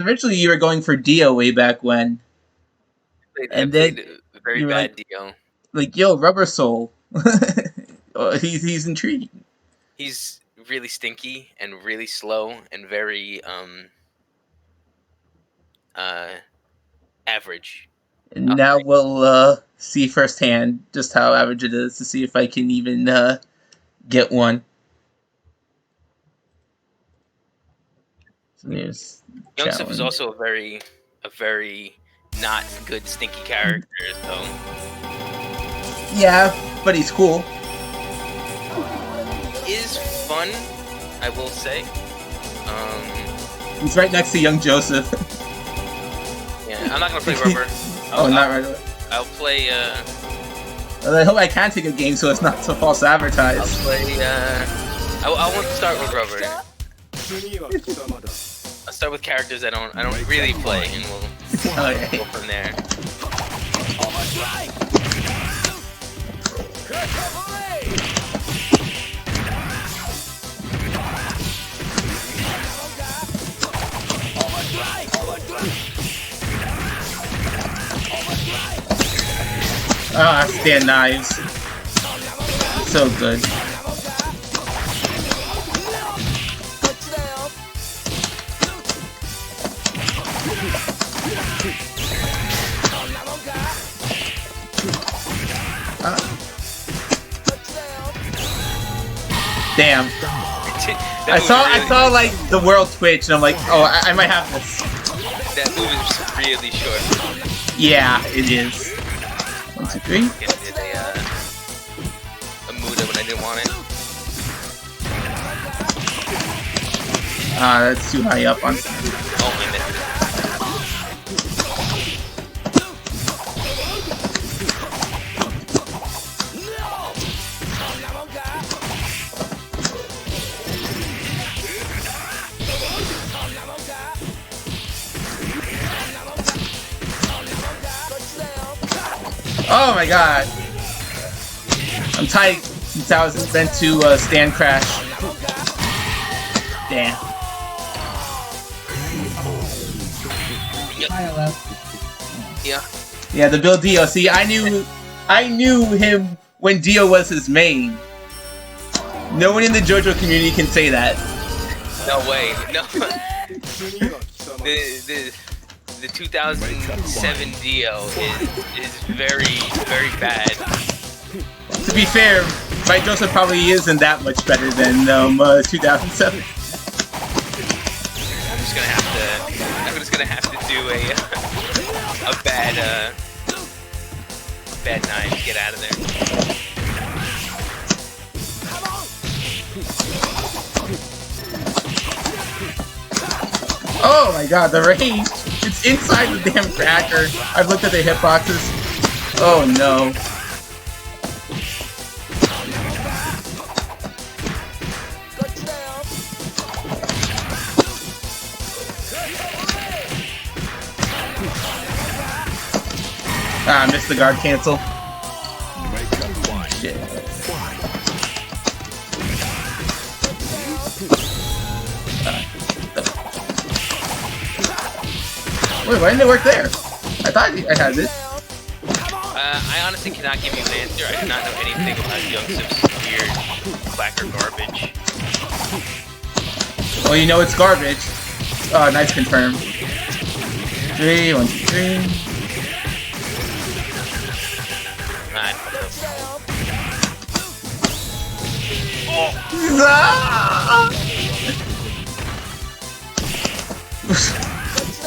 originally you were going for Dio way back when, and then a very you were bad like, Dio. yo, Rubber Soul. Oh, he's intriguing. He's really stinky and really slow and very average. And now we'll see firsthand just how average it is to see if I can even get one. So there's Youngsif is challenge. also a very not good stinky character. So Yeah, but he's cool. Is fun, I will say. He's right next to young Joseph. Yeah, I'm not gonna play Rubber. Not right away. I'll play. I hope I can take a game so it's not so false advertised. I'll play. I want to start with Rubber. I'll start with characters I don't really play, and we'll go from there. Ah, stand knives. So good. Damn. I saw like the world twitch and I'm like, oh, I might have this. That move is really short. Yeah, it is. 1, 2, 3. Did a Muda when I didn't want it. Ah, that's too high up on. Oh, I missed it. Oh my god. I'm tight since I was meant to stand crash. Damn. Yeah. Yeah, the BiLL Dio. See, I knew him when Dio was his main. No one in the Jojo community can say that. No way. No. The 2007 Dio is very, very bad. To be fair, my Joseph probably isn't that much better than 2007. I'm just gonna have to do a bad 9 to get out of there. Oh my god, the range! It's inside the damn cracker. I've looked at the hitboxes. Oh no. Ah, I missed the guard cancel. Shit. Wait, why didn't it work there? I thought I had it. I honestly cannot give you an answer. I do not know anything about Youngsif's weird clacker garbage. Well, you know it's garbage. Oh, nice confirm. 3, 1, 2, 3. Oh.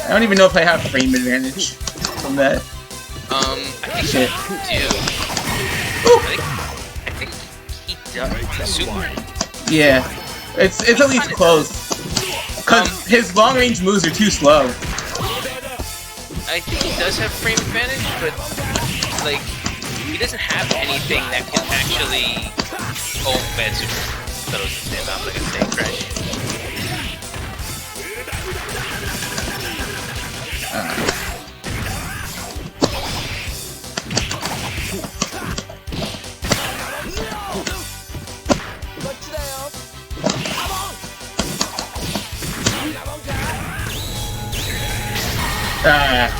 I don't even know if I have frame advantage from that. I think you do. I think he does. Super. Yeah, it's at least close. Cause his long range moves are too slow. I think he does have frame advantage, but like he doesn't have anything that can actually. Oh, bad super. I thought it was a stand off like a snake crash.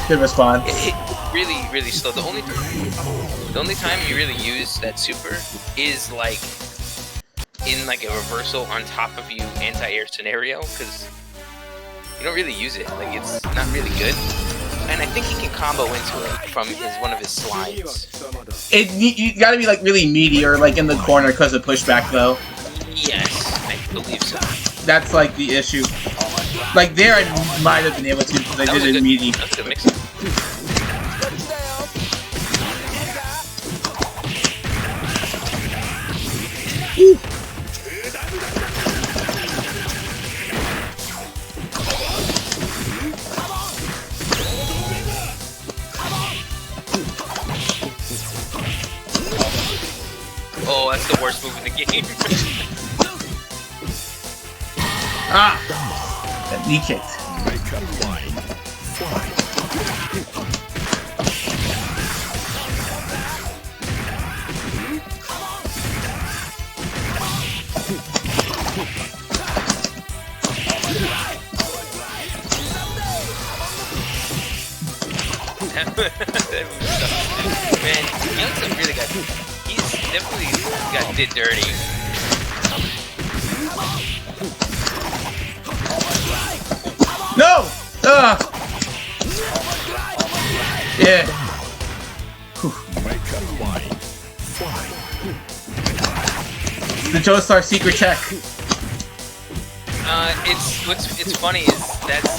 Good response. Really, really slow. The only time you really use that super is like in like a reversal on top of you anti-air scenario, because you don't really use it. Like, it's not really good. And I think he can combo into it from one of his slides. You gotta be like really meaty or like in the corner because of pushback though. Yes, I believe so. That's like the issue. Like there, I might have been able to because I did it meaty. That's a good mix-up. Oh, that's the worst move in the game. That knee kicked. Man, Young's really got. He's definitely got did dirty. No! Yeah. The Joestar secret check. It's funny is that's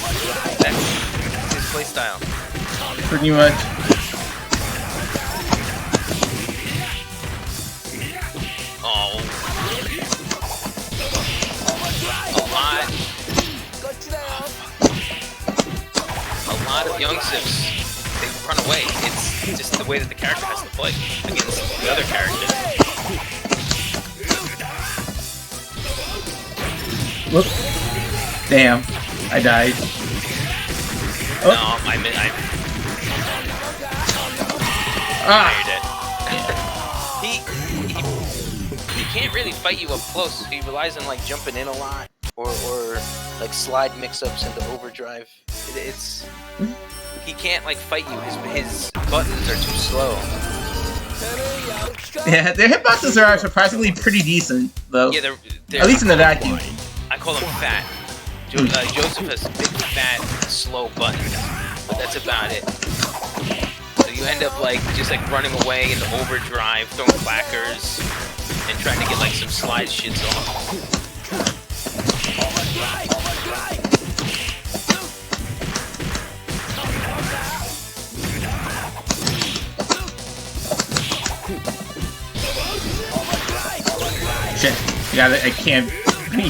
his playstyle. Pretty much. Oh. A lot of youngsters, they run away. It's just the way that the character has to play against the other characters. Whoop. Damn. I died. Oh. No, you're dead. He can't really fight you up close. He relies on like jumping in a lot or like slide mix-ups into overdrive. He can't like fight you. His buttons are too slow. Yeah, their hitboxes are surprisingly pretty decent though. Yeah, they're at least in the vacuum. I call them fat. Joseph has big, fat, slow buttons, but that's about it. So you end up like just like running away into overdrive, throwing clackers, and trying to get like some slide shits off. Shit. Yeah, I can't be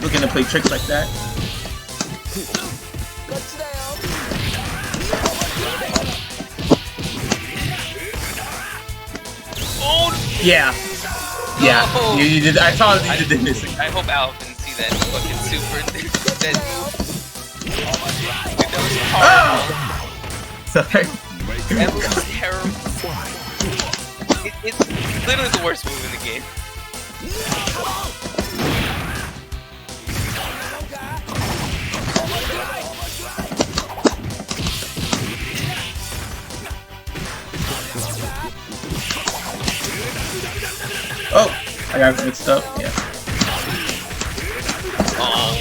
looking to play tricks like that. Oh! Yeah. Yeah. Oh. You did. I saw that you did this. I hope Al didn't see that fucking super. That move. Dude, that was horrible. Oh! Sorry. That was terrible. It's literally the worst move in the game. Oh, I got mixed up. Yeah. Oh.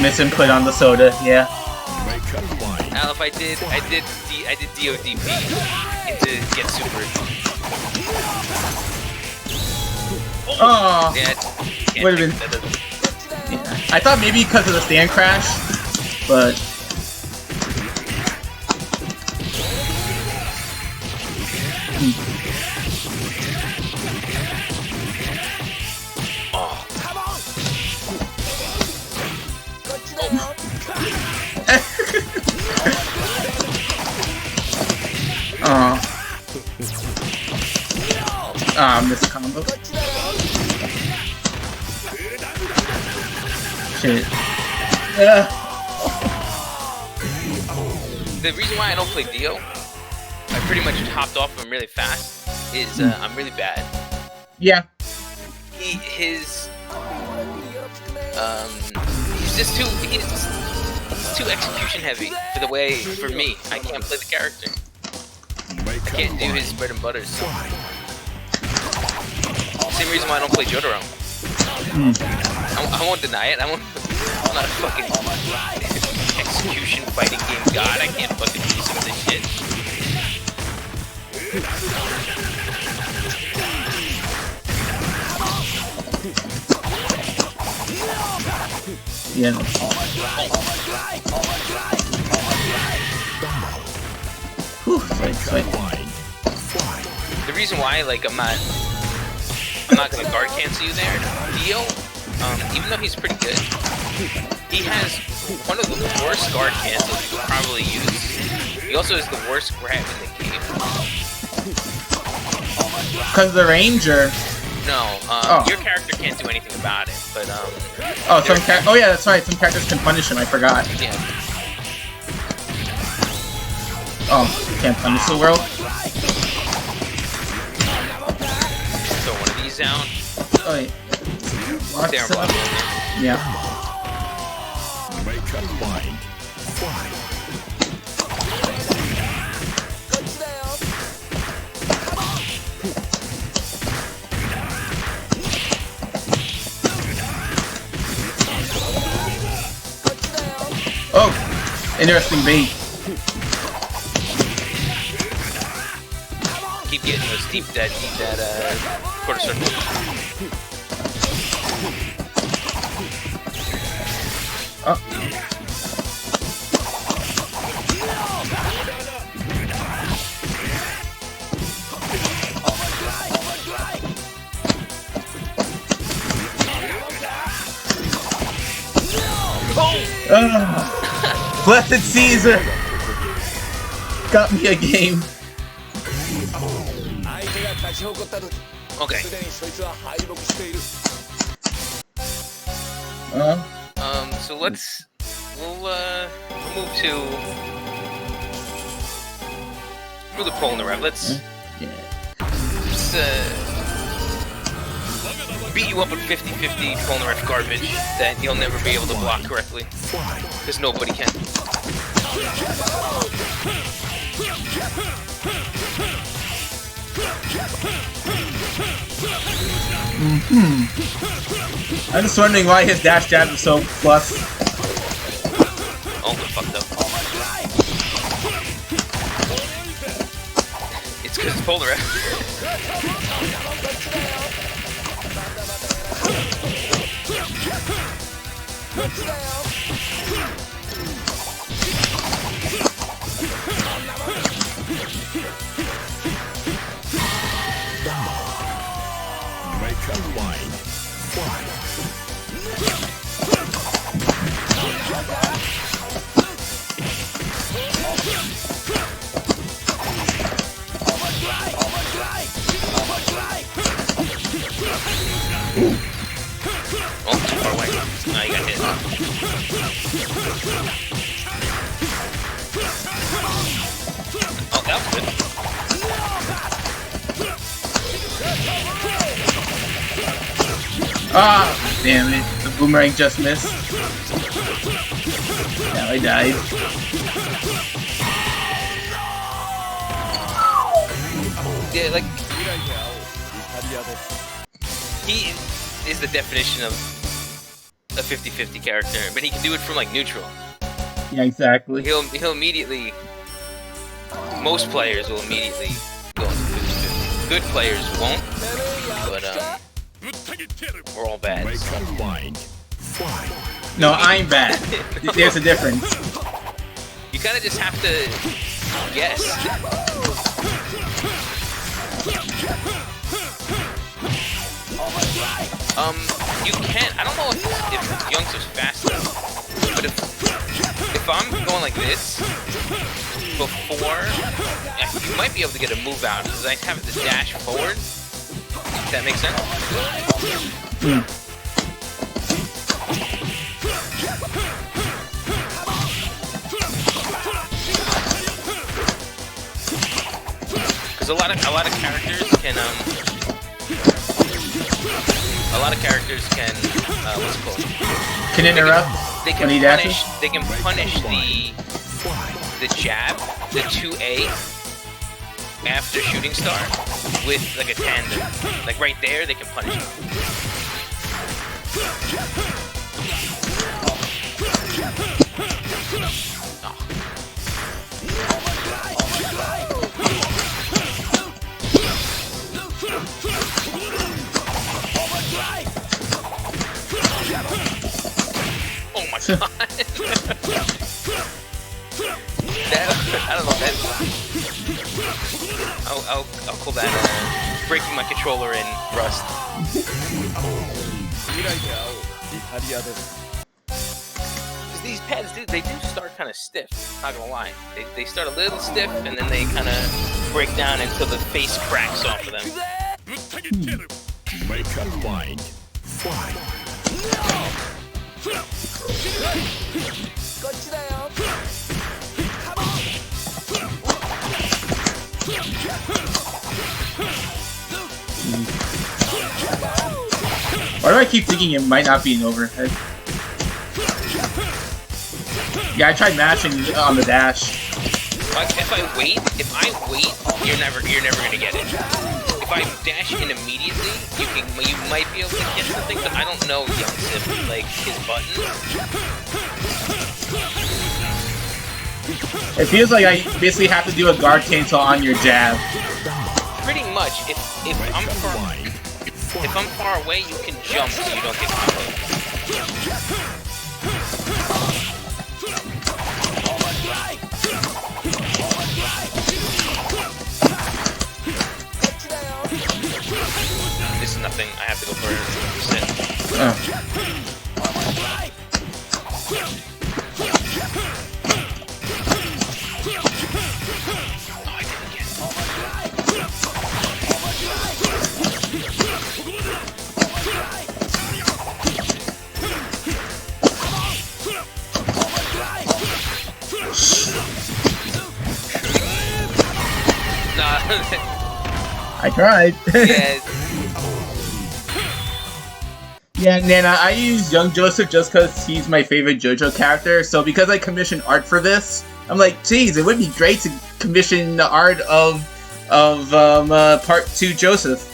Misinput on the soda. Yeah. Al, if I did DODP into get super. Oh. Yeah, Would have been. Yeah. I thought maybe because of the stand crash, but. Missed combo. Shit. The reason why I don't play Dio, I pretty much hopped off him really fast, is I'm really bad. Yeah. he's just he's too execution heavy for me. I can't play the character. I can't do his bread and butter. So. Same reason why I don't play Jojo. I won't deny it. I'm not a fucking execution fighting game god. I can't fucking do some of this shit. Yeah. Whew, sweet. The reason why, like, I'm not gonna guard cancel you there, Dio, even though he's pretty good, he has one of the worst guard cancels you could probably use. He also has the worst grab in the game. Cause the Ranger. No, your character can't do anything about it, but oh, oh yeah, that's right. Some characters can punish him. I forgot. Yeah. Oh, can't punish the world. Throw one of these down. Oh yeah. Yeah. Oh, interesting bait. Keep getting those deep that quarter circle. Oh. Blessed Caesar got me a game. Okay. So we'll move to the pole in the rev. Let's beat you up with 50-50 pole in the rev garbage that you'll never be able to block correctly because nobody can. I'm just wondering why his dash jab is so plus. Oh, we're fucked up. It's because it's polar. Oh, too far away. No, you got hit. Oh, that was good. Ah, damn it. The boomerang just missed. Now I died. Yeah, like... He is the definition of a 50-50 character, but he can do it from, like, neutral. Yeah, exactly. He'll immediately... Most players will immediately go into 50-50. Good players won't, but, we're all bad. So. No, I'm bad. There's a difference. You kind of just have to guess. You can. I don't know if Youngster's fast enough, but if I'm going like this before, you might be able to get a move out because I have the dash forward. Does that make sense? Because a lot of characters can a lot of characters can what's it called? Can interrupt They when can he punish. dashes? They can punish the jab, the 2A after shooting star with like a tandem. Like right there, they can punish it. Oh. Oh my god! I don't know that. I'll call that breaking my controller in Rust. These pads, they do start kind of stiff. Not gonna lie, they start a little stiff and then they kind of break down until the face cracks off of them. Make up mind. Fight. Why do I keep thinking it might not be an overhead? Yeah, I tried mashing on the dash. If I wait, you're never gonna get it. If I dash in immediately, you might be able to get something, but I don't know Youngsip, like his buttons. It feels like I basically have to do a guard cancel on your jab. Pretty much. If I'm far away, you can jump so you don't get comboed. This is nothing. I have to go for a sit. Oh, I didn't get it. Nah. I tried. Yeah. Yeah, Nana, I use Young Joseph just because he's my favorite JoJo character, so because I commissioned art for this, I'm like, geez, it would be great to commission the art of Part 2 Joseph.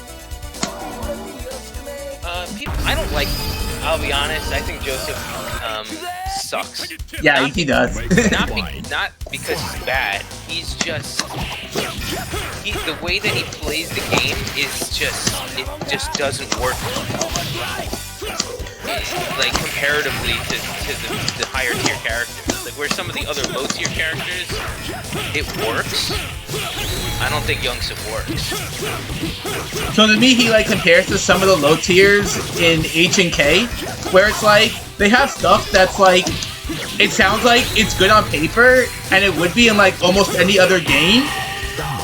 I don't like. I'll be honest. I think Joseph sucks. Yeah, he does. Not because he's bad. He's just the way that he plays the game is just doesn't work. Like comparatively to the higher tier characters, like where some of the other low tier characters, it works. I don't think Youngsip works. So to me, he like compares to some of the low tiers in H and K, where it's like they have stuff that's like it sounds like it's good on paper and it would be in like almost any other game,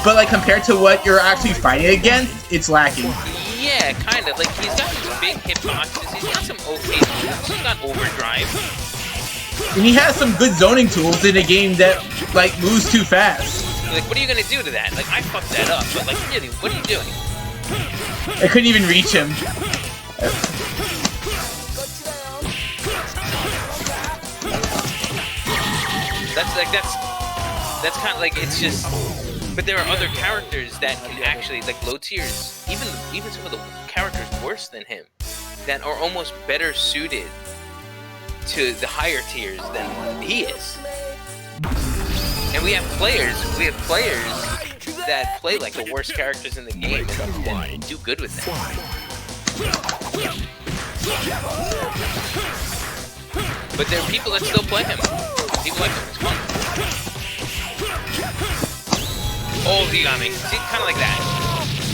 but like compared to what you're actually fighting against, it's lacking. Yeah, kind of. Like he's got these big hitboxes. He's got some okay moves. He's got overdrive. And he has some good zoning tools in a game that like moves too fast. Like, what are you gonna do to that? Like, I fucked that up, but like, really, what are you doing? I couldn't even reach him. That's kind of like it's just. But there are other characters that can actually like low tiers, even some of the characters worse than him, that are almost better suited to the higher tiers than he is. And we have players that play like the worst characters in the game and do good with them. But there are people that still play him. People like him. It's fun. Oh, he got me. See, kind of like that.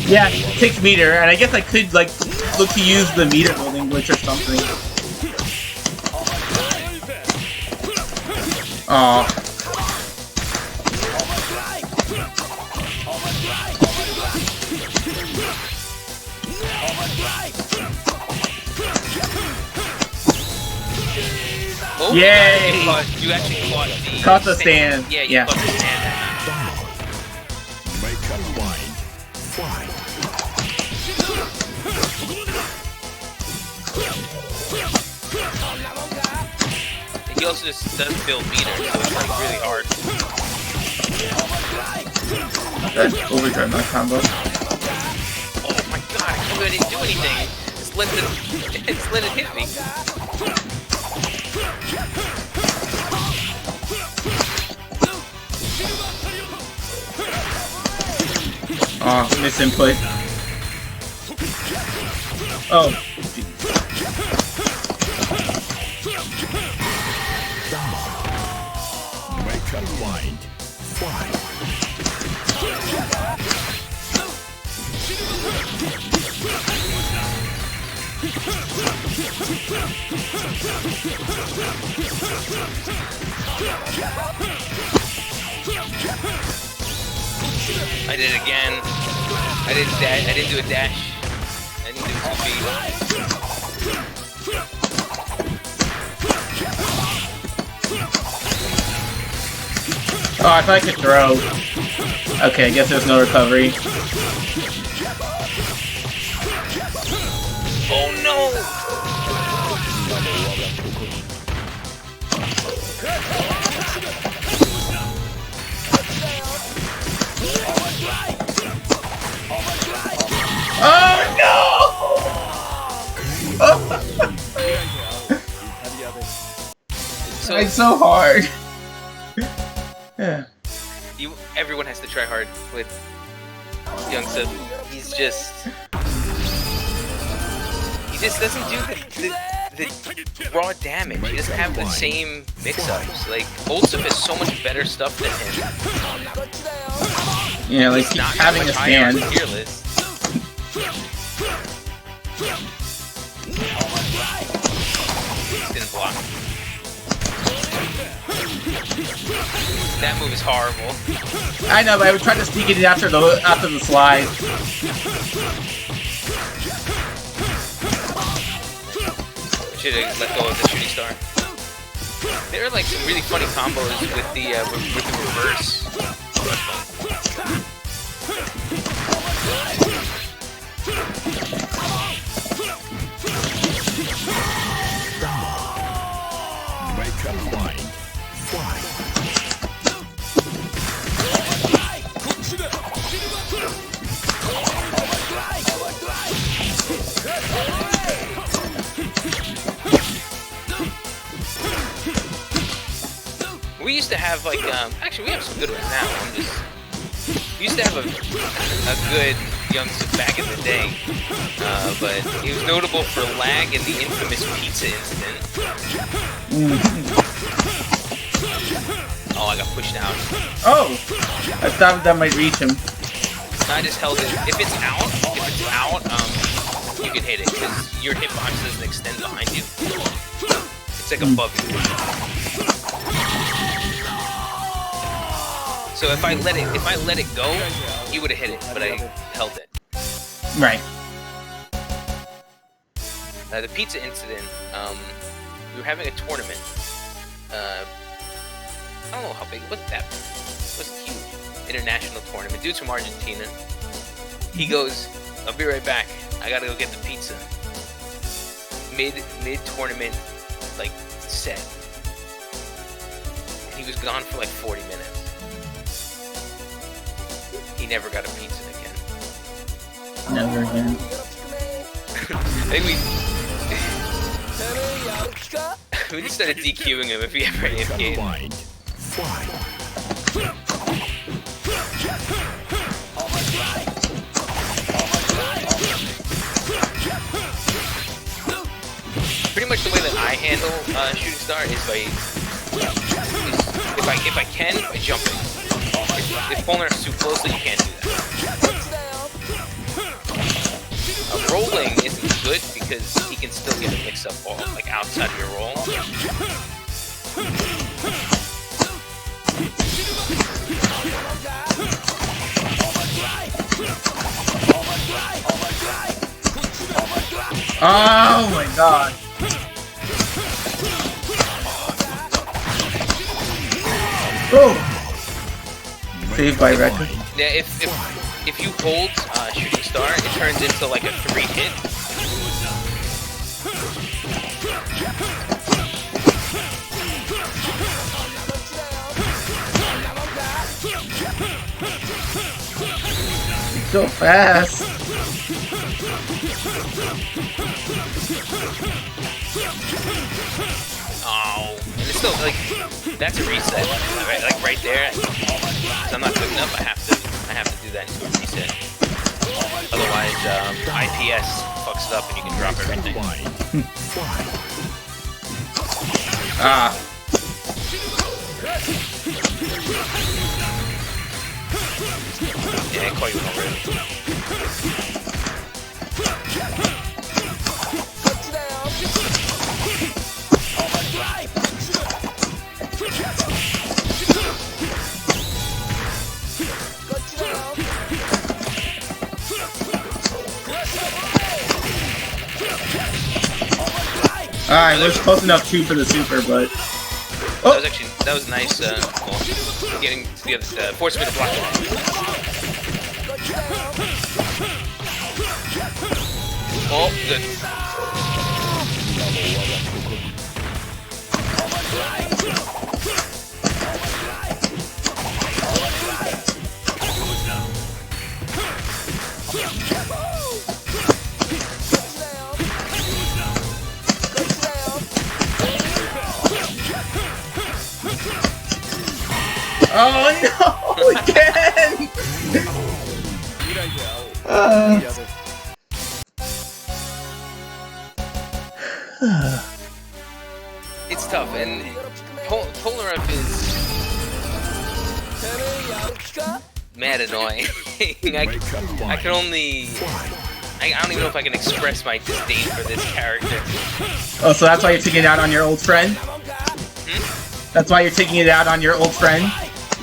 Yeah, it takes meter, and I guess I could like look to use the meter building glitch or something. Aww. Oh, yay! You actually caught the stand. Yeah, you caught the stand. Make up mind. Fight. He also just doesn't build meter, so it's like really hard. Okay, overdrive that combo. Oh my god, I can't believe I didn't do anything. Just let it hit me. Oh, misinput. Oh. Make a blind. Fight. I did it again. I didn't do a dash. I didn't do a 2B. Oh, I thought I could throw. Okay, I guess there's no recovery. Oh no! So It's so hard. Yeah. Everyone has to try hard with Youngsup. He just doesn't do the raw damage. He doesn't have the same mix-ups. Like, Oldsup has so much better stuff than him. Yeah, like He's not having a stand. tier list. Didn't block. That move is horrible. I know, but I would try to sneak it in after the slide. Should have let go of the shooting star. There are like some really funny combos with the reverse. Make a blind. Fight. We used to have like actually we have some good ones now. We used to have a good Youngsup back in the day, but he was notable for lag and the infamous pizza incident. Oh, I got pushed out. Oh! I thought that might reach him. I just held it. If it's out, you can hit it because your hitbox doesn't extend behind you. It's like above you. So if I let it go, he would have hit it, but I held it. Right. The pizza incident, we were having a tournament. I don't know how big, it wasn't that big. It wasn't huge. International tournament. Dude's from Argentina. He goes, I'll be right back. I gotta go get the pizza. Mid-tournament, like, set. And he was gone for like 40 minutes. He never got a pizza again. Never again. I think we just started DQing him if he ever AFK'd. Blind. Fight. Pretty much the way that I handle shooting star is if I can, I jump in. If pulling is too close, then you can't do that. Rolling isn't good because he can still get a mix-up ball, like outside of your roll. Oh my god. Oh! Saved by record. Yeah, if you hold shooting star, it turns into like a 3-hit. So fast. Oh, and it's still like that's a reset, right? Like right there. So I'm not good enough. I have to do that into a reset. Otherwise, IPS fucks it up and you can drop everything. Ah. Yeah, I call you already. Alright, was close enough too for the super, but Oh. That was nice. Well, getting the other, forcing me to block it. Oh, good. oh no, again! It's tough, and Polar Up is mad annoying. I can only... I don't even know if I can express my disdain for this character. Oh, so that's why you're taking it out on your old friend? Hmm? That's why you're taking it out on your old friend?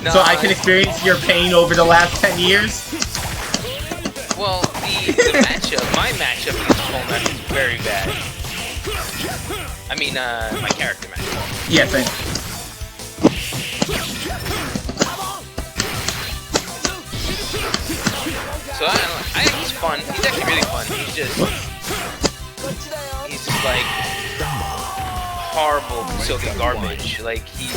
No, so I can experience your pain over the last 10 years? Well, the matchup, my matchup against Polar is very bad. I mean, my character matchup. Yes, I know. So I think he's fun. He's actually really fun. He's just like horrible silky garbage. Like he's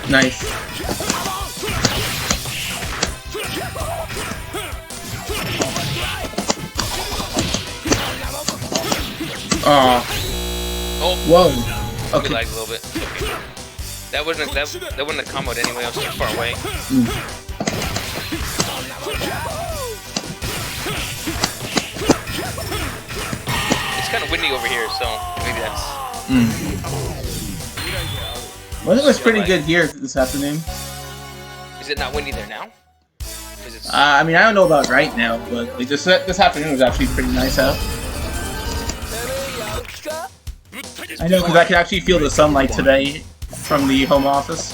nice. Oh. Whoa. Okay. Lagged a little bit. Okay. That wouldn't have comboed anyway. I was too far away. It's kind of windy over here, so maybe that's. Well, it was pretty good here this afternoon. Is it not windy there now? It's... I mean, I don't know about right now, but like this afternoon was actually pretty nice out. I know, because I could actually feel the sunlight today from the home office.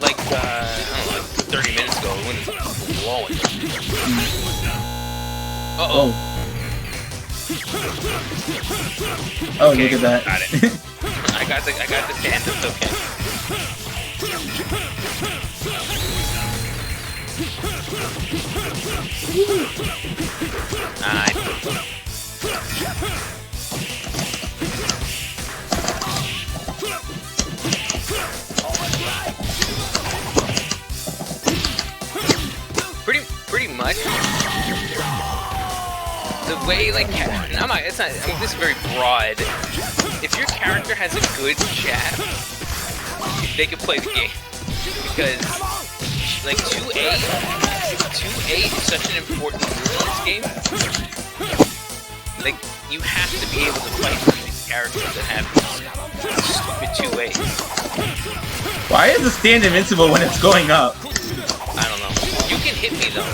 Like, I don't know, like 30 minutes ago, the wind was blowing. Uh-oh. Oh, okay, look at that. Got it. I got the stand, it's okay. Pretty much. The way, like, I mean, this is very broad. If your character has a good chat, they can play the game. Because, like, 2A is such an important move in this game. Like, you have to be able to fight these characters that have stupid 2A. Why is the stand invincible when it's going up? I don't know. You can hit me, though.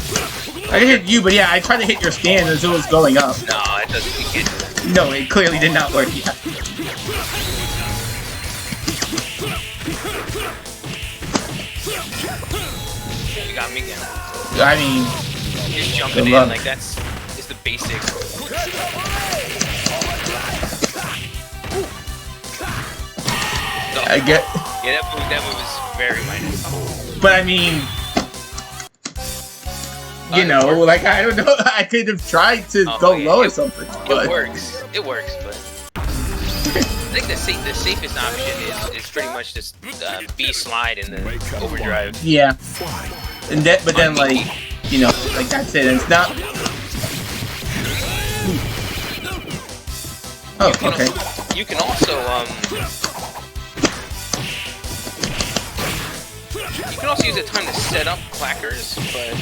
I can hit you, but yeah, I tried to hit your stand as it was going up. No, it doesn't. You can't do that. No, it clearly did not work yet. You got me again. I mean, just jumping in, like that's just the basic. I get. Yeah, that move was very minor. But I mean, you know, like I don't know. I could have tried to go low or something. But... It works. It works, but I think the safest option is pretty much just B slide in the overdrive. Yeah. And that, but then like, you know, like that's it. And it's not. Oh, okay. You can also use a time to set up clackers, but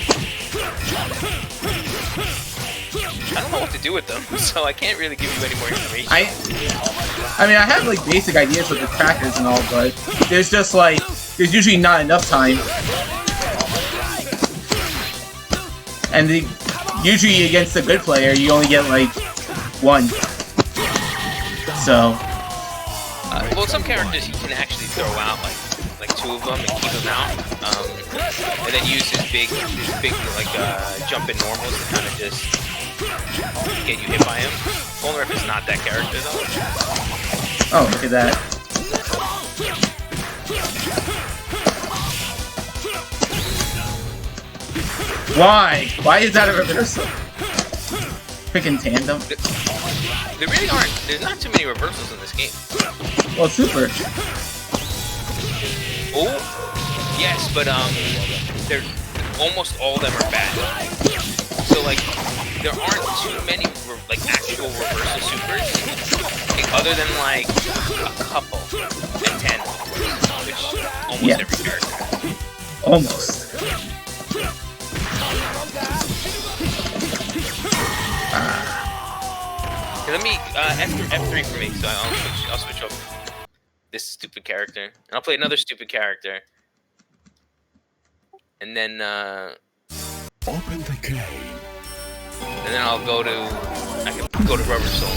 I don't know what to do with them, so I can't really give you any more information. I mean, I have like basic ideas with the crackers and all, but there's just like there's usually not enough time, and usually against a good player, you only get like one. So, well, some characters you can actually throw out like two of them and keep them out, and then use his big like jump in normals to kind of just get you hit by him. Only if it's not that character though. Oh, look at that! Why? Why is that a reversal? Freaking tandem. There really aren't. There's not too many reversals in this game. Well, super. Oh, yes, but they're almost all of them are bad. So like, there aren't too many like actual reversal supers, other than like a couple and 10, which almost every character has. Almost. Let me F3 for me, so I'll switch up this stupid character, and I'll play another stupid character, and then Open the game. And then I can go to Rubber Soul.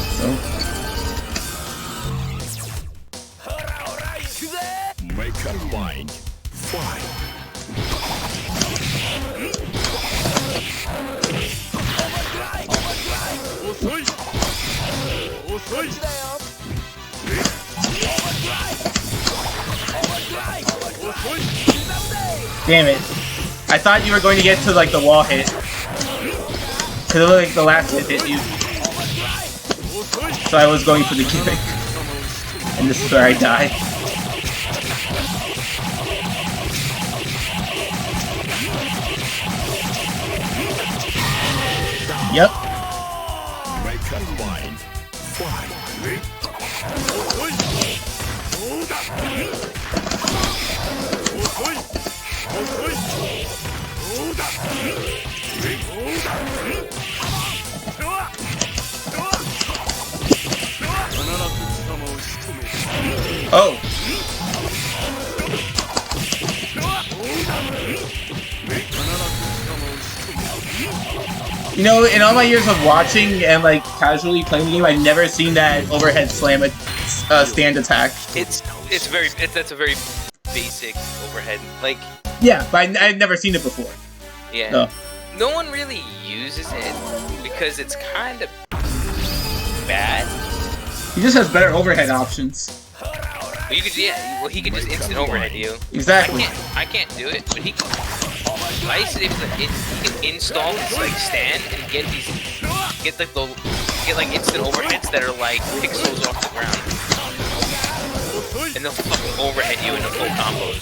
Make up mind. Fight. Damn it. I thought you were going to get to like the wall hit. Cause it looked like the last hit you. So I was going for the gimmick. And this is where I died. Yep. Make up mind. Fight. Oh. You know, in all my years of watching and like casually playing the game, I've never seen that overhead slam stand attack. That's a very basic overhead, like. Yeah, but I've never seen it before. Yeah. No one really uses it because it's kind of bad. He just has better overhead options. Well, you could, yeah. Well, he could just instant overhead you. Exactly. I can't do it, but he can. I used to be able to he can install this like stand and get like instant overheads that are like pixels off the ground, and they'll fucking overhead you into full combos.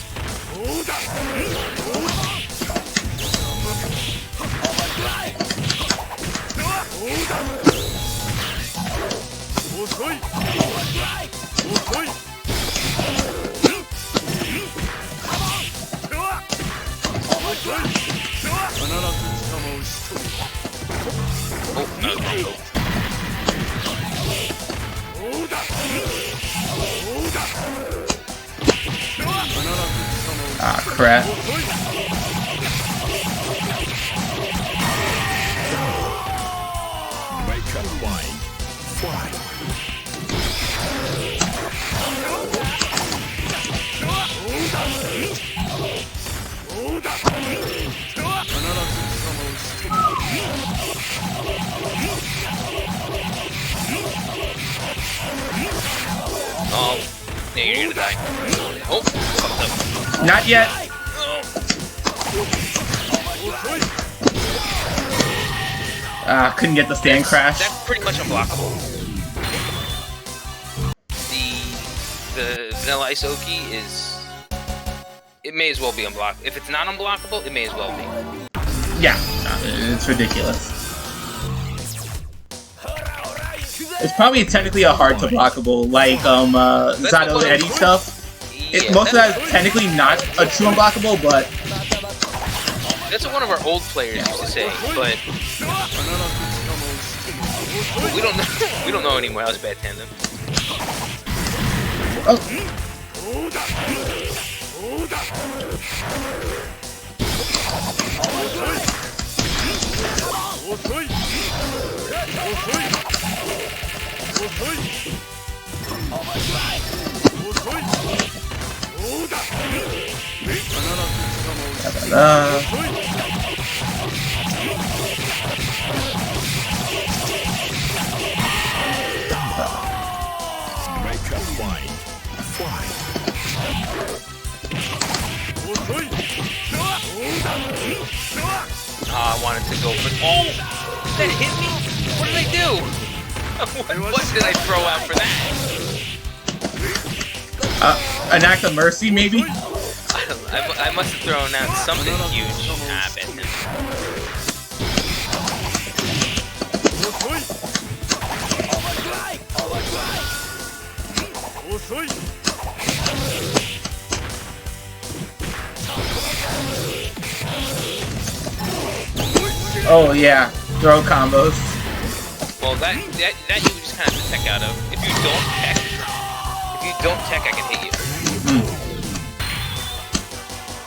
Ah, crap. Make up mind. Fight. Oh, yeah, you're you're gonna die. Oh, fucked up. Not yet. Couldn't get the stand crash. That's pretty much unblockable. The Vanilla Ice Oki is... It may as well be unblockable. If it's not unblockable, it may as well be. Yeah, it's ridiculous. It's probably technically a hard to blockable, like Zato Eddie stuff. Yeah, Most of that is technically not a true unblockable, but that's what one of our old players used to say, but we don't know. We don't know anymore. That was bad tandem. oh. Make a mind. Fly. I wanted to go for... Oh! That hit me? What did I do? What did I throw out for that? An act of mercy, maybe? I must have thrown out something huge. Ah, bad tandem. Oh yeah, throw combos. Well, that you just kind of have to tech out of. If you don't tech, I can hit you.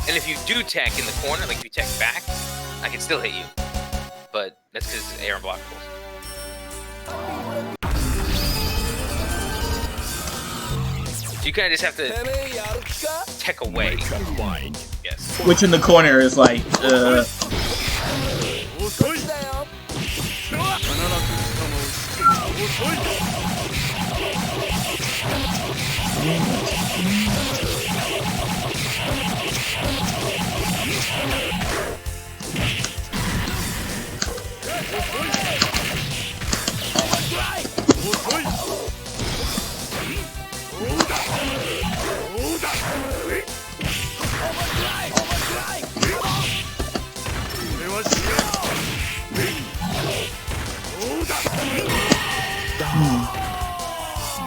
And if you do tech in the corner, like if you tech back, I can still hit you. But that's because air unblockables. So you kind of just have to tech away. Make a mind. Yes. Which in the corner is like,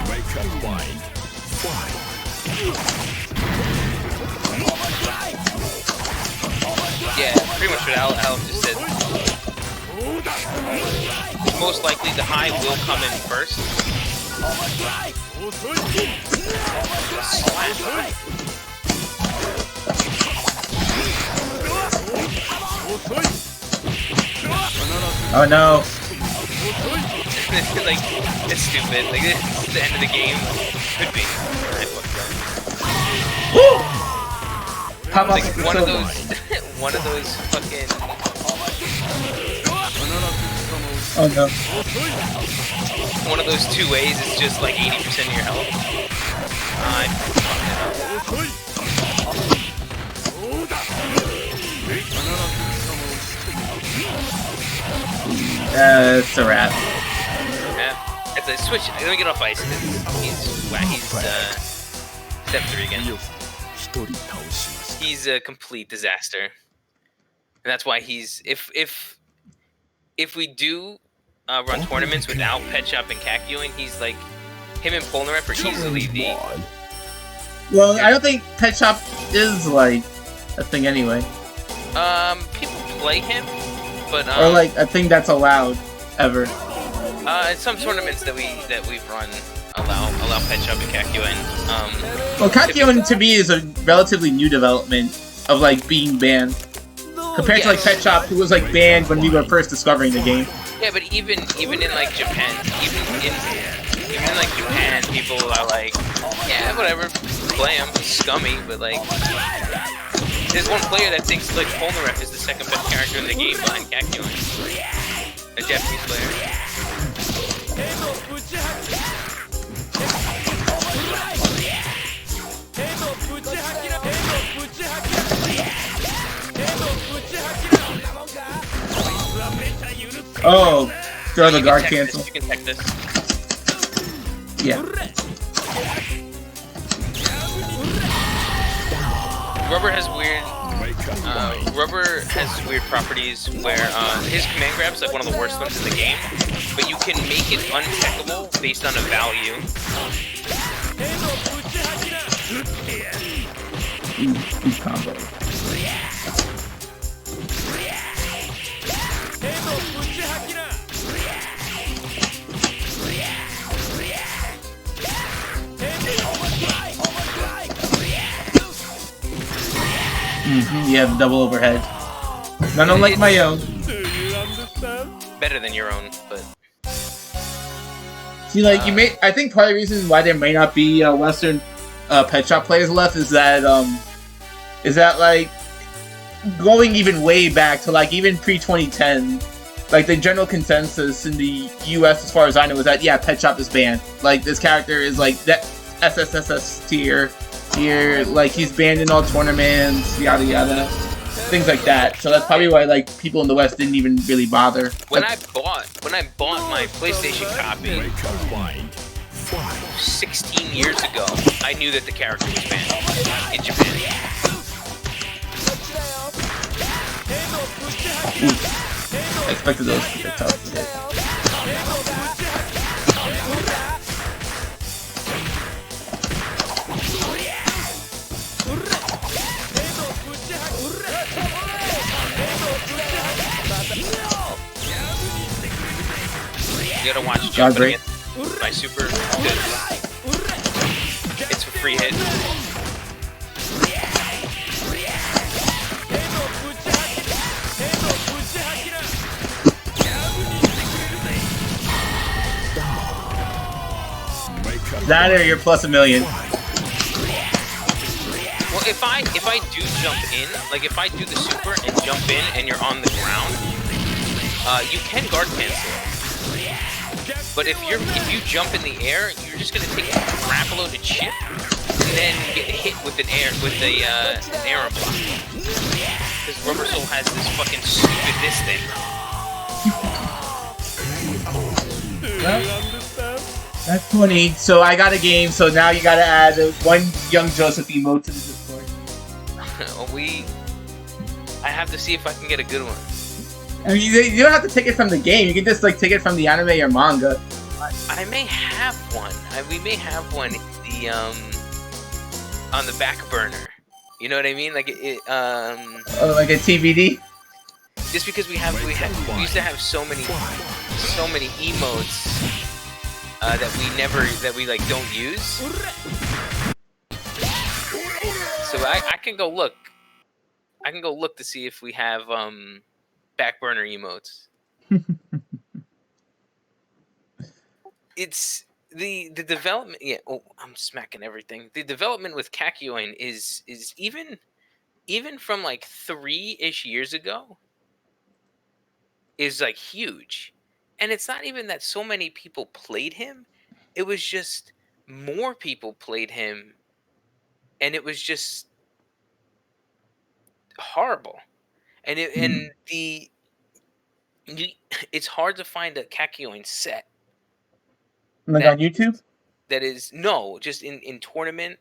Make a mind. Fly. Yeah, pretty much what Al just said. Most likely the high will come in first. oh no. Like, it's stupid. Like, it's the end of the game. Could be. I fucked up. Woo! How about Like, one of those fucking... Oh no. One of those 2 ways is just like 80% of your health. I fucked it up. It's a wrap. Yeah. It's a switch. Let me get off ice. He's step 3 again. He's a complete disaster. And that's why he's... If we do run tournaments without Pet Shop and Kakyoin, he's like... Him and Polnareff are easily the... Well, I don't think Pet Shop is like a thing anyway. People play him, but or like a thing that's allowed ever. In some tournaments that we've run allow Pet Shop and Kakyoin. Well, Kakyoin to me is a relatively new development of like being banned compared to like Pet Shop, who was like banned when we were first discovering the game. Yeah, but even in like Japan, even in like Japan, people are like, yeah, whatever, play him, he's scummy, but like, there's one player that thinks like Polnareff is the second best character in the game behind Kakyoin, a Japanese player. Oh, throw the You can guard tech cancel. this, you can tech this. Yeah. Rubber has weird. Rubber has weird properties where his command grab is like one of the worst ones in the game, but you can make it untechable based on a value. These combos. Yeah, the double overhead. Not unlike my own. Better than your own, but See, like you may. I think part of the reason why there may not be Western pet shop players left is that like going even way back to like even pre-2010, like the general consensus in the U.S. as far as I know is that yeah, pet shop is banned. Like this character is like that SSSS tier. Here, like he's banned in all tournaments, yada yada, things like that. So that's probably why like people in the West didn't even really bother. When I bought my PlayStation copy 16 years ago, I knew that the character was banned in Japan. I expected those to be tough today. You gotta watch jumping again. My super good. It's a free hit. That or you're plus $1 million. Well, if I do jump in, like if I do the super and jump in and you're on the ground, you can guard cancel. But if you jump in the air, you're just gonna take a crap load of chip and then get hit with an arrow block. Because Rubber Soul has this fucking stupid this thing. That's 20. So I got a game. So now you gotta add one Young Joseph emote to the Discord. I have to see if I can get a good one. I mean, you don't have to take it from the game. You can just like take it from the anime or manga. I may have one. We may have one. On the back burner. You know what I mean? Like Oh, like a TBD. Just because we used to have so many emotes that we like don't use. So I can go look. I can go look to see if we have back burner emotes. It's the development. Yeah. Oh, I'm smacking everything. The development with Kakyoin is even from like 3-ish years ago is like huge, and it's not even that so many people played him. It was just more people played him, and it was just horrible. And it's hard to find a Kakyoin set. Like on YouTube? That is no, just in tournament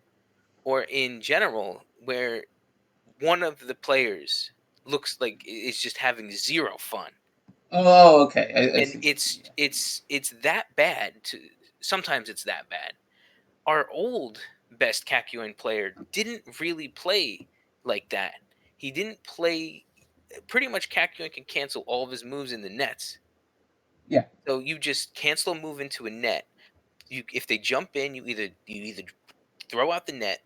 or in general, where one of the players looks like is just having zero fun. Oh, okay. I And see. it's that bad. Sometimes it's that bad. Our old best Kakyoin player didn't really play like that. He didn't play. Pretty much, Kakyoin can cancel all of his moves in the nets. Yeah. So you just cancel a move into a net. If they jump in, you either throw out the net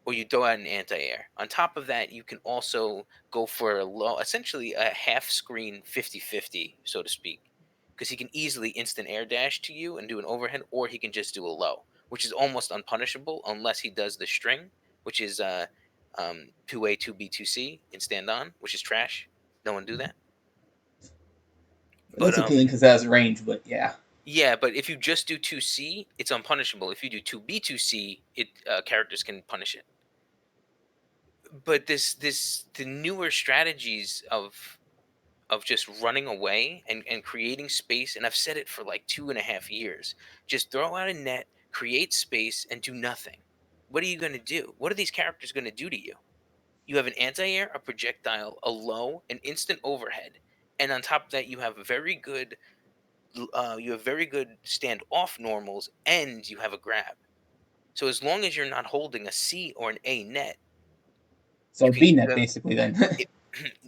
or you throw out an anti-air. On top of that, you can also go for essentially a half screen 50-50, so to speak, because he can easily instant air dash to you and do an overhead, or he can just do a low, which is almost unpunishable unless he does the string, which is 2A, 2B, 2C in stand on, which is trash. No one do that. That's appealing because it has range, but yeah. Yeah, but if you just do 2C, it's unpunishable. If you do 2B, 2C, characters can punish it. But the newer strategies of of just running away and creating space, and I've said it for like 2.5 years. Just throw out a net, create space, and do nothing. What are you going to do? What are these characters going to do to you? You have an anti-air, a projectile, a low, an instant overhead, and on top of that, you have very good stand-off normals, and you have a grab. So as long as you're not holding a C or an A net, So you B net have basically then. it,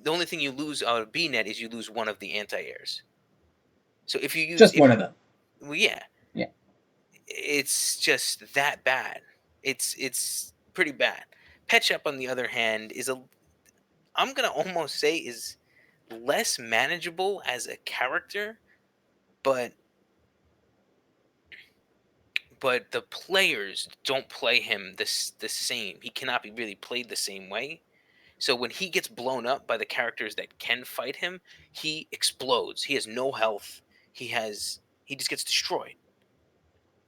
the only thing you lose out of B net is you lose one of the anti-airs. So if you use Just one of them. well, yeah, Yeah. it's just that bad. It's pretty bad. Pet Shop, on the other hand, I'm gonna almost say is less manageable as a character, but the players don't play him the same. He cannot be really played the same way. So when he gets blown up by the characters that can fight him, he explodes. He has no health. He just gets destroyed.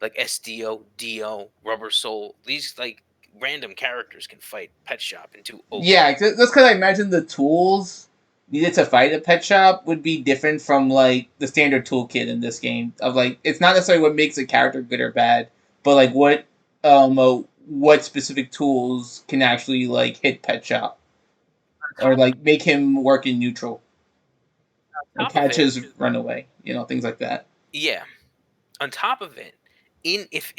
Like SDO, DO, Rubber Soul. These like random characters can fight Pet Shop and do Yeah, okay. that's because I imagine the tools needed to fight a pet shop would be different from like the standard toolkit in this game. Of like, it's not necessarily what makes a character good or bad, but like what specific tools can actually like hit pet shop On or top like make him work in neutral or top of catch it, his runaway, things like that. yeah. On top of it, in if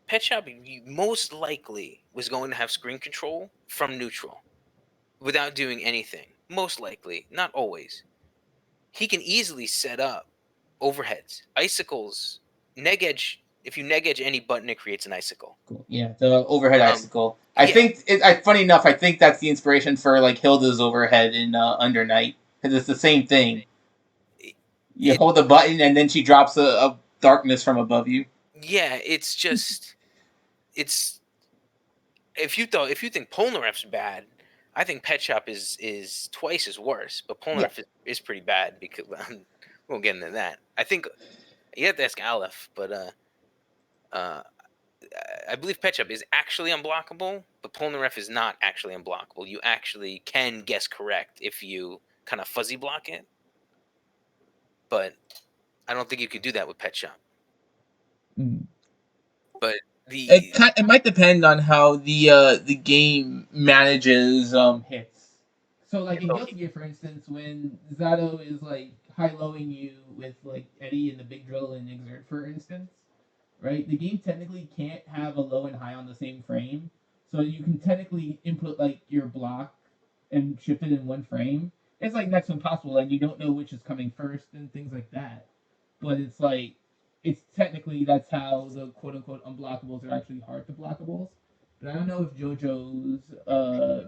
Pet Shop most likely was going to have screen control from neutral without doing anything. Most likely, not always. He can easily set up overheads, icicles, neg edge. If you neg edge any button, it creates an icicle. Cool. Yeah, the overhead icicle. I Yeah, think funny enough, I think that's the inspiration for like Hilda's overhead in Under Night because it's the same thing. You it hold the button and then she drops a darkness from above you. yeah, it's just it's if you think Polnareff's bad, I think Pet Shop is twice as worse. But Yeah. Polnareff is pretty bad because we won't get into that. I think you have to ask Aleph, but uh, I believe Pet Shop is actually unblockable, but Polnareff is not actually unblockable. You actually can guess correct if you kind of fuzzy block it, but I don't think you could do that with Pet Shop. Mm. But the It might depend on how the game manages hits. So like in Guilty Gear, for instance, when Zato is like high lowing you with like Eddie and the big drill and Exert, for instance, right? The game technically can't have a low and high on the same frame, so you can technically input like your block and shift it in one frame. It's like next to impossible, and you don't know which is coming first and things like that. But it's like it's technically that's how the quote unquote unblockables are actually hard to blockables. But I don't know if JoJo's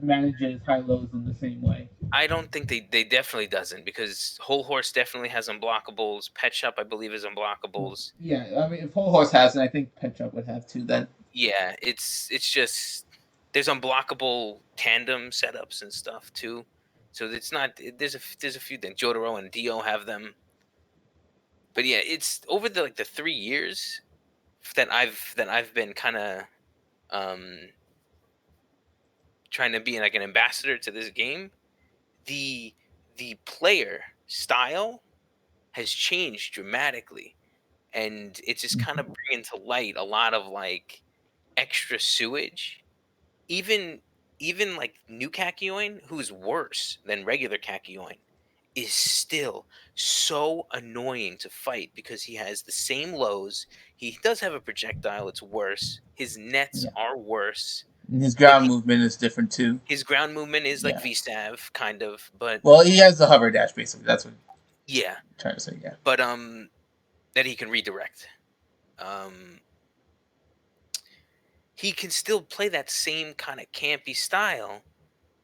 manages high lows in the same way. I don't think they definitely doesn't because Whole Horse definitely has unblockables. Pet Shop I believe is unblockables. Yeah, I mean, if Whole Horse has, and I think Pet Shop would have too. Then Yeah, it's just there's unblockable tandem setups and stuff too. So it's not there's a few things. Jotaro and Dio have them. But yeah, it's over the 3 years that I've been kind of um trying to be like an ambassador to this game. The the player style has changed dramatically, and it's just kind of bringing to light a lot of like extra sewage. Even even like new Kakyoin, who's worse than regular Kakyoin, is still so annoying to fight because he has the same lows. He does have a projectile, it's worse. His nets yeah, are worse. his But ground movement is different too. his ground movement is like Yeah. V-Stav, kind of, but Well, he has the hover dash basically. That's what I'm yeah. trying to say. Yeah. But that he can redirect. Um he can still play that same kind of campy style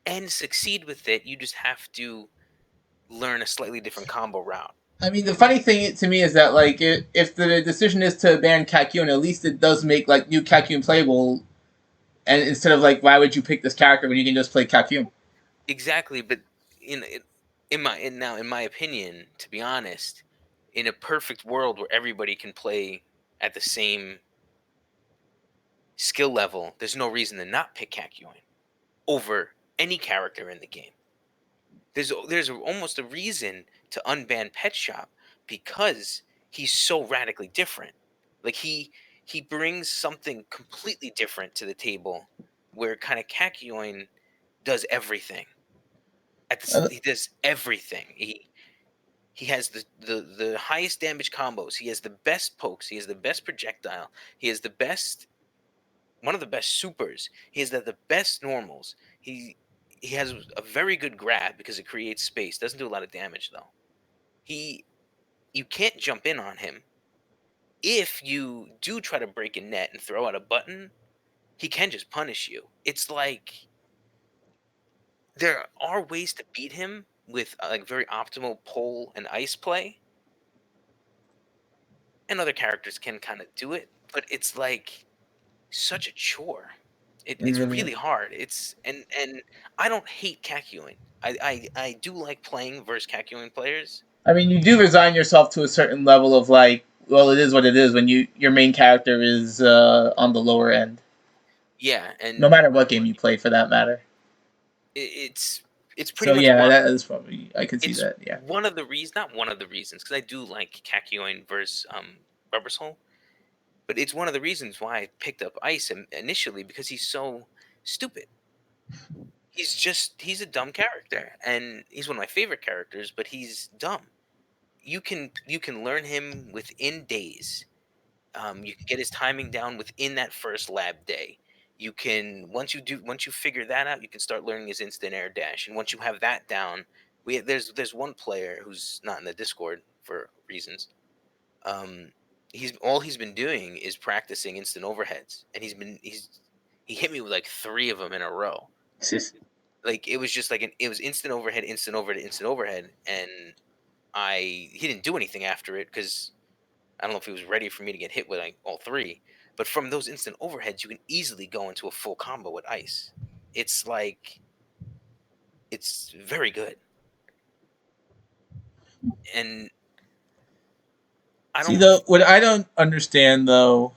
and succeed with it. You just have to learn a slightly different combo route. I mean, the funny thing to me is that like if the decision is to ban Kakyoin, at least it does make like new Kakyoin playable. And instead of like, why would you pick this character when you can just play Kakyoin? Exactly, but in in my opinion, to be honest, in a perfect world where everybody can play at the same skill level, there's no reason to not pick Kakyoin over any character in the game. There's almost a reason to unban Pet Shop because he's so radically different. Like he brings something completely different to the table, where kind of Kakyoin does everything. Uh, He does everything. He has the highest damage combos. He has the best pokes. He has the best projectile. He has the best one of the best supers. He has the best normals. He has a very good grab because it creates space. Doesn't do a lot of damage though. He You can't jump in on him. If you do try to break a net and throw out a button, he can just punish you. It's like there are ways to beat him with like very optimal pole and ice play, and other characters can kind of do it, but it's like such a chore. it It's really. really hard. And I don't hate Kakyoin. I do like playing versus Kakyoin players. I mean, you do resign yourself to a certain level of like, well, it is what it is when your main character is on the lower end, Yeah, no and matter what game you play, for that matter. it's it's pretty So much yeah, why that is probably I can see it's that. Yeah. one of the reasons, not one of the reasons, because I do like Kakyoin versus Rubber Soul, but it's one of the reasons why I picked up Ice initially because he's so stupid. He's a dumb character, and he's one of my favorite characters, but he's dumb. You can learn him within days. You can get his timing down within that first lab day. You can once you figure that out, you can start learning his instant air dash. And once you have that down, there's one player who's not in the Discord for reasons. Um, he's been doing is practicing instant overheads, and he hit me with like three of them in a row. Like it was just like it was instant overhead, instant overhead, instant overhead, and he didn't do anything after it because I don't know if he was ready for me to get hit with like all three. But from those instant overheads, you can easily go into a full combo with ice. It's like it's very good, and I See, don't. though, what I don't understand though,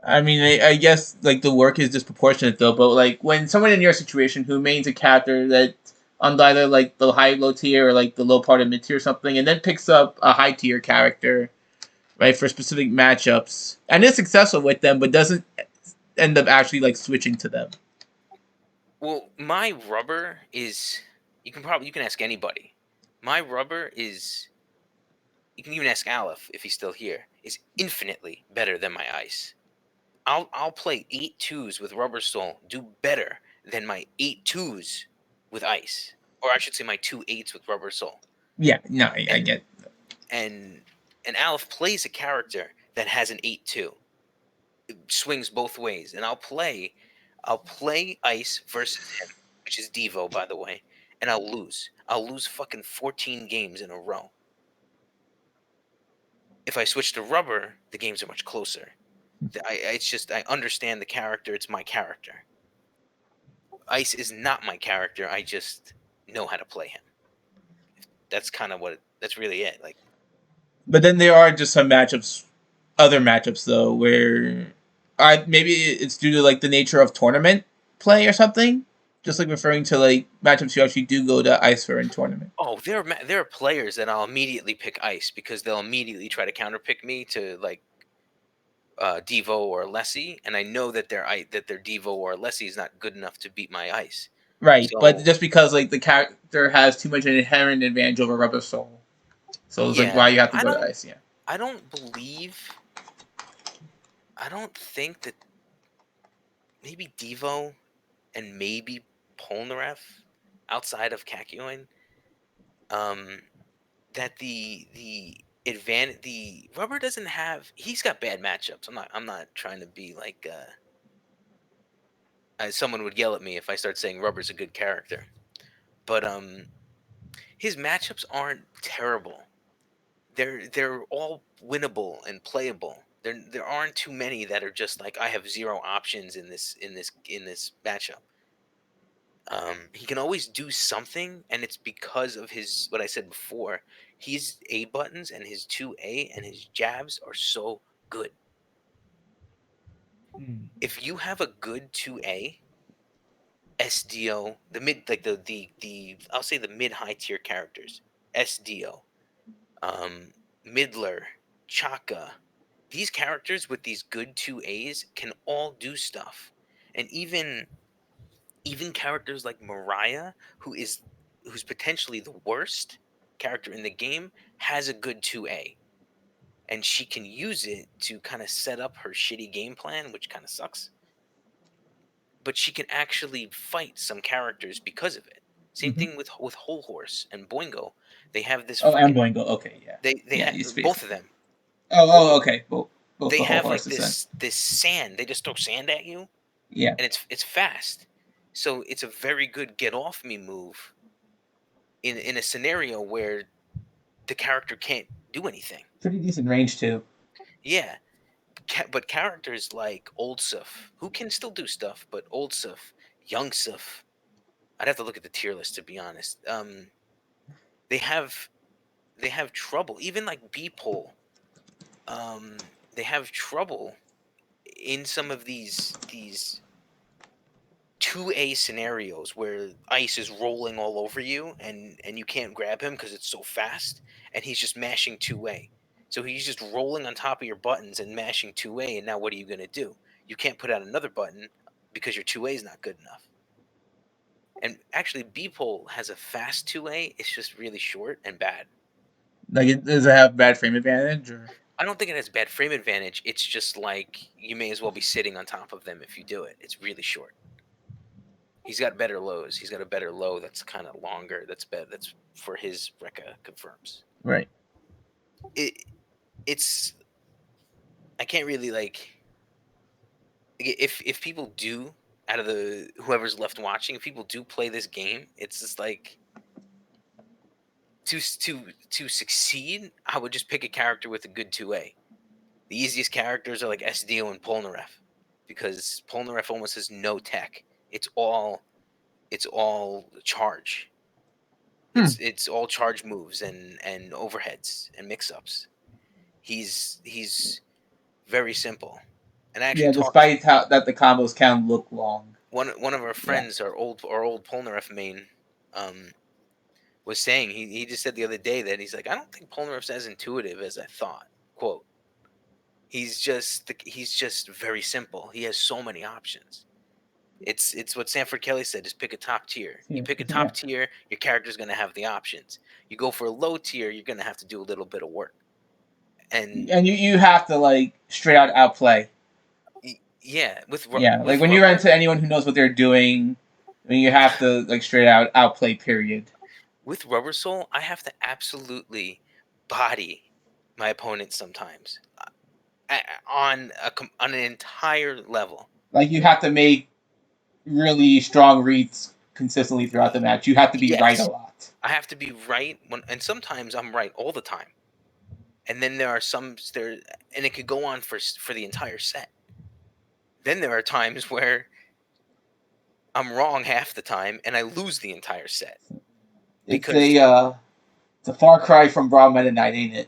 I mean, I guess like the work is disproportionate though, but like when someone in your situation who mains a character that on either like the high low tier or like the low part of mid tier or something, and then picks up a high tier character, right, for specific matchups, and is successful with them, but doesn't end up actually like switching to them. Well, my rubber is. You can ask anybody. My rubber is. You can even ask Aleph if he's still here. Is infinitely better than my ice. I'll play 8 twos with Rubber Soul, do better than my 8 twos with Ice, or I should say my 2 8s with Rubber Soul. Yeah, no, I And get. and and Aleph plays a character that has an 8 2, it swings both ways, and I'll play Ice versus him, which is Devo by the way, and I'll lose. I'll lose fucking 14 games in a row. If I switch to Rubber, the games are much closer. It's just I understand the character. It's my character. Ice is not my character. I just know how to play him. That's kind of that's really it. Like, But then there are just some matchups, other matchups though, where I maybe it's due to like the nature of tournament play or something. Just like referring to like matchups you actually do go to ice for in tournament. oh, there are players that I'll immediately pick Ice because they'll immediately try to counterpick me to like Devo or Lessie, and I know that their Devo or Lessie is not good enough to beat my Ice. Right, but So just because like the character has too much an inherent advantage over Rubber Soul, so it's like why yeah, you have to go to ice. Yeah. I don't believe I don't think that maybe Devo and maybe Polnareff outside of Kakyoin. Um, that the rubber doesn't have he's got bad matchups. I'm not trying to be like someone would yell at me if I start saying rubber's a good character. But his matchups aren't terrible. They're all winnable and playable. There aren't too many that are just like I have zero options in this matchup. He can always do something, and it's because of his what I said before. His A buttons and his 2A and his jabs are so good. Hmm. If you have a good 2A, SDO, the mid, like the I'll say the mid high tier characters, SDO, um, Midler, Chaka. These characters with these good 2As can all do stuff, and even characters like Mariah, who's potentially the worst character in the game, has a good 2A, and she can use it to kind of set up her shitty game plan, which kind of sucks. But she can actually fight some characters because of it. Same Mm-hmm. thing with Whole Horse and Boingo. They have this Oh, and fucking Boingo. Okay, yeah. they Yeah, have he's both of basically. them. Oh, Both okay. Both they the whole have like horses then. this sand. They just throw sand at you, Yeah. and it's fast. So it's a very good get off me move in a scenario where the character can't do anything. Pretty decent range too. Yeah, but characters like Old Suf, who can still do stuff, but Old Suf, Young Suf, I'd have to look at the tier list to be honest. They have they have trouble. Even like B-Pole, they have trouble in some of these 2A scenarios where ice is rolling all over you and you can't grab him because it's so fast and he's just mashing 2A. So he's just rolling on top of your buttons and mashing 2A, and now what are you going to do? You can't put out another button because your 2A is not good enough. And actually, B-Pole has a fast 2A, it's just really short and bad. Like, does it have bad frame advantage? Or? I don't think it has bad frame advantage. It's just like you may as well be sitting on top of them if you do it. It's really short. He's got better lows. He's got a better low that's kind of longer. That's better. That's for his Rekka confirms. Right. It's I can't really like if people do out of the whoever's left watching, if people do play this game, it's just like to succeed, I would just pick a character with a good 2A. The easiest characters are like SDO and Polnareff because Polnareff almost has no tech. It's all charge. It's all charge moves and overheads and mix-ups. He's very simple. And I actually Yeah, talked despite how that the combos can look long. one of our friends, our old Polnareff main, was saying he just said the other day that he's like, I don't think Polnareff's as intuitive as I thought. Quote. He's just very simple. He has so many options. It's what Sanford Kelly said, just pick a top tier. You pick a top tier, your character's gonna have the options. You go for a low tier, you're gonna have to do a little bit of work. And you have to like straight out outplay. Yeah, with like when you run into anyone who knows what they're doing, I mean, you have to like straight out outplay. Period. With Rubber Soul, I have to absolutely body my opponent sometimes on an entire level. Like you have to make really strong reads consistently throughout the match. You have to be right a lot. I have to be right and sometimes I'm right all the time. And then there are and it could go on for the entire set. Then there are times where I'm wrong half the time and I lose the entire set. It's a far cry from Brawl Meta Knight, ain't it?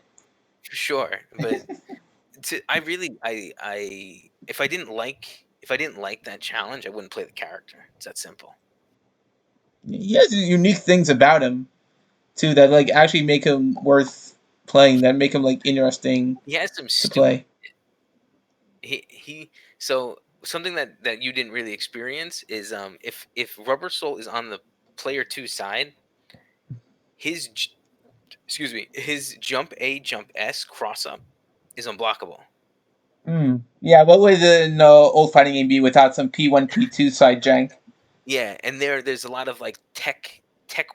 For sure, but if I didn't like that challenge, I wouldn't play the character. It's that simple. He has unique things about him too that like actually make him worth playing. That make him like interesting. He has some to play. So something that you didn't really experience is if Rubber Soul is on the player 2 side, his jump A jump S cross up is unblockable. Yeah, what would the old fighting game be without some P1 P2 side jank? Yeah, and there's a lot of like tech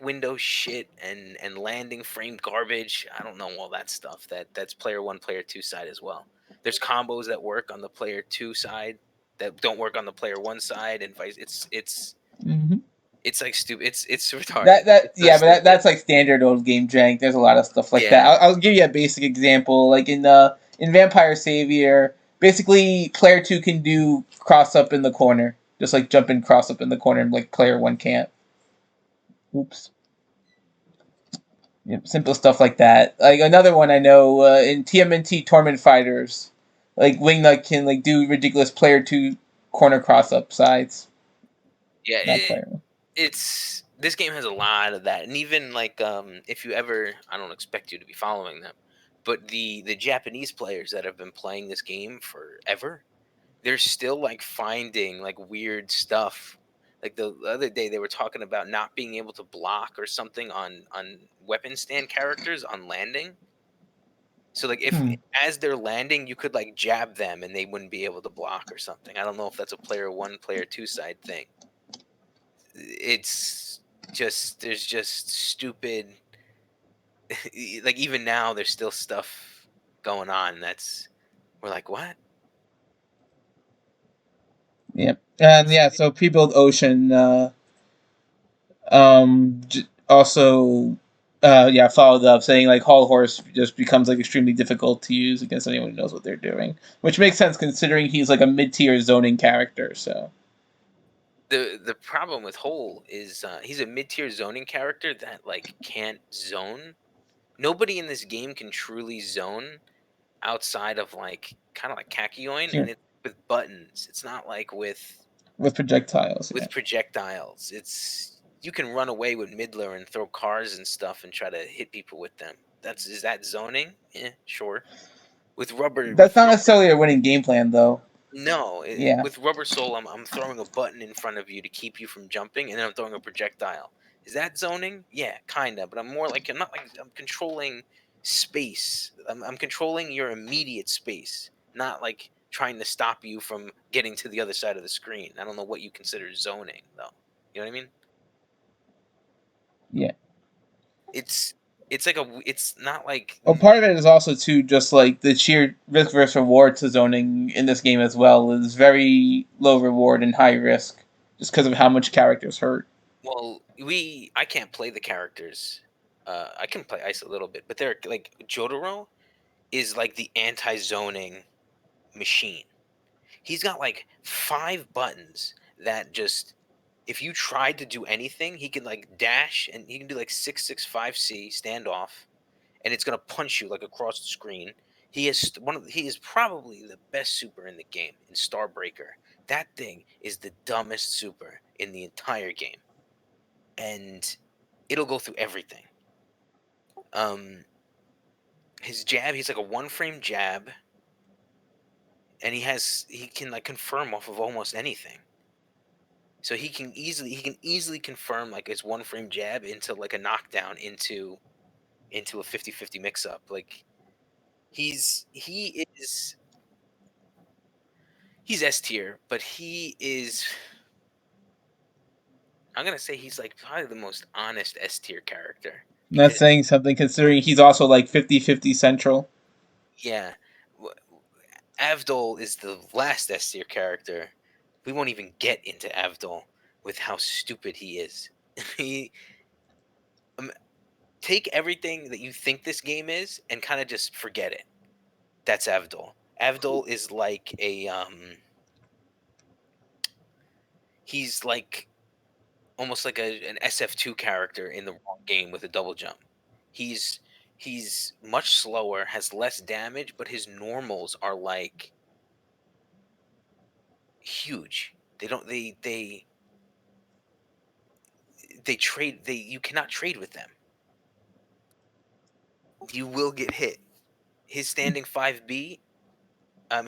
window shit and landing frame garbage. I don't know all that stuff. That's player 1 player 2 side as well. There's combos that work on the player 2 side that don't work on the player 1 side, and vice. It's like stupid. It's retarded. That's like standard old game jank. There's a lot of stuff like that. I'll give you a basic example. Like in Vampire Savior, basically player 2 can do cross up in the corner, just like jump and cross up in the corner, and like player 1 can't. Oops. Yep, simple stuff like that. Like another one I know in TMNT Torment Fighters, like Wingnut can like do ridiculous player 2 corner cross up sides. Yeah, not playable. it's this game has a lot of that, and even like if you ever, I don't expect you to be following them, but the Japanese players that have been playing this game forever, they're still like finding like weird stuff. Like the other day they were talking about not being able to block or something on weapon stand characters on landing. So like if Hmm. as they're landing, you could like jab them and they wouldn't be able to block or something. I don't know if that's a player one, player two side thing. It's just there's just stupid like even now there's still stuff going on that's we're like what? Yeah, and It's yeah, so Pre-Build Ocean also yeah, followed up saying like Hall Horse just becomes like extremely difficult to use against anyone who knows what they're doing, which makes sense considering he's like a mid-tier zoning character. So the problem with Hole is he's a mid-tier zoning character that like can't zone. Nobody in this game can truly zone outside of like kind of like Kakyoin, sure. and it's with buttons. It's not like With projectiles, yeah. with projectiles. It's you can run away with Midler and throw cars and stuff and try to hit people with them. That's is that zoning? Yeah, sure. That's With not rubber necessarily a winning game plan, though. no, Yeah, with Rubber Soul, I'm throwing a button in front of you to keep you from jumping, and then I'm throwing a projectile. Is that zoning? Yeah, kinda, but I'm more like I'm not like I'm controlling space. I'm controlling your immediate space, not like trying to stop you from getting to the other side of the screen. I don't know what you consider zoning, though. You know what I mean? yeah. It's it's like it's not like Well, part of it is also too just like the sheer risk versus reward to zoning in this game as well is very low reward and high risk, just because of how much characters hurt. well, I can't play the characters. I can play ice a little bit, but they're like Jotaro is like the anti-zoning machine. He's got like 5 buttons that just if you tried to do anything, he can like dash and he can do like 665C standoff and it's going to punch you like across the screen. He is probably the best super in the game in Starbreaker. That thing is the dumbest super in the entire game and it'll go through everything. Um his jab, he's like a one frame jab and he can like confirm off of almost anything. So he can easily confirm like his one frame jab into like a knockdown into a 50-50 mix up. Like he is he's S tier, but he is I'm gonna say he's like probably the most honest S tier character That's because saying something considering he's also like 50-50 central. yeah, w- Avdol is the last S tier character. We won't even get into Avdol with how stupid he is. he um, take everything that you think this game is and kind of just forget it. That's Avdol. Avdol is like a he's like almost like an SF2 character in the wrong game with a double jump. He's he's much slower, has less damage, but his normals are like huge. They don't they trade they you cannot trade with them. You will get hit. His standing 5B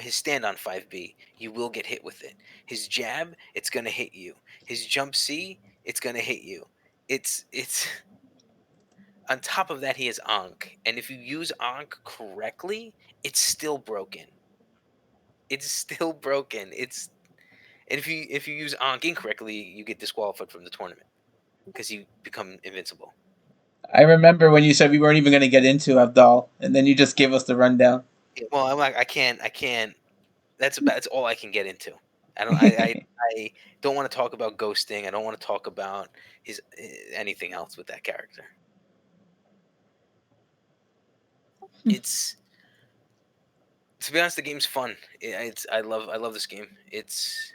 his stand on 5B, you will get hit with it. His jab, it's gonna hit you. His jump C, it's gonna hit you. It's on top of that he has Ankh, and if you use Ankh correctly, it's still broken. It's still broken. It's and if you use Ankh incorrectly, you get disqualified from the tournament because you become invincible. I remember when you said we weren't even going to get into Abdal, and then you just gave us the rundown. Yeah, well, I'm like I can't. That's all I can get into. I don't want to talk about ghosting. I don't want to talk about his anything else with that character. It's to be honest, the game's fun. It's I love this game. It's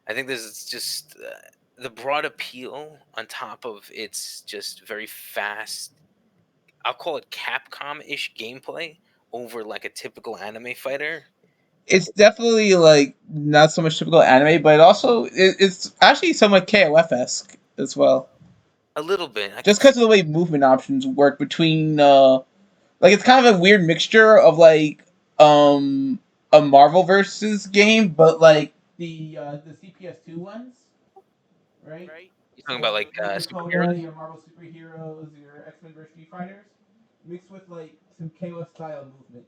I think this is just the broad appeal on top of its just very fast. I'll call it Capcom-ish gameplay over like a typical anime fighter. it's definitely like not so much typical anime, but it's actually somewhat KOF esque as well. A little bit. I Just could because see. of the way movement options work between like it's kind of a weird mixture of like um a Marvel versus game, but like the CPS2 ones, right? You're talking about So like like your Coda, superheroes. your Marvel superheroes, your X-Men versus Street Fighters, mixed with like some KOF style movement.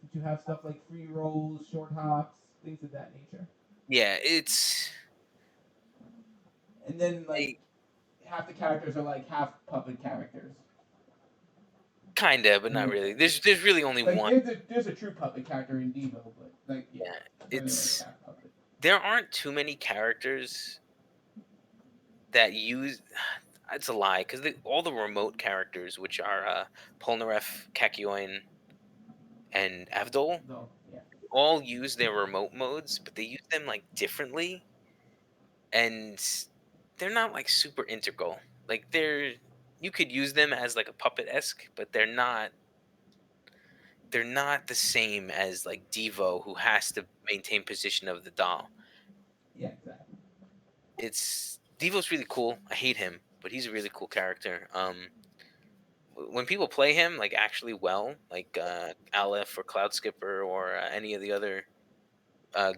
That you have stuff like free rolls, short hops, things of that nature. Yeah, it's And then like I, half the characters are like half puppet characters. kinda, but not really. There's really only Like one. there's a true puppet character in Devo, but like yeah, Yeah, they're like it's half puppet. there aren't too many characters that use. It's a lie because all the remote characters, which are Polnareff, Kakyoin, and Avdol, So yeah, all use their remote modes, but they use them like differently, and they're not like super integral. Like you could use them as like a puppet esque, but they're not the same as like Devo, who has to maintain position of the doll. yeah, exactly. It's Devo's really cool. I hate him, but he's a really cool character. When people play him like actually well, like Aleph or Cloud Skipper or any of the other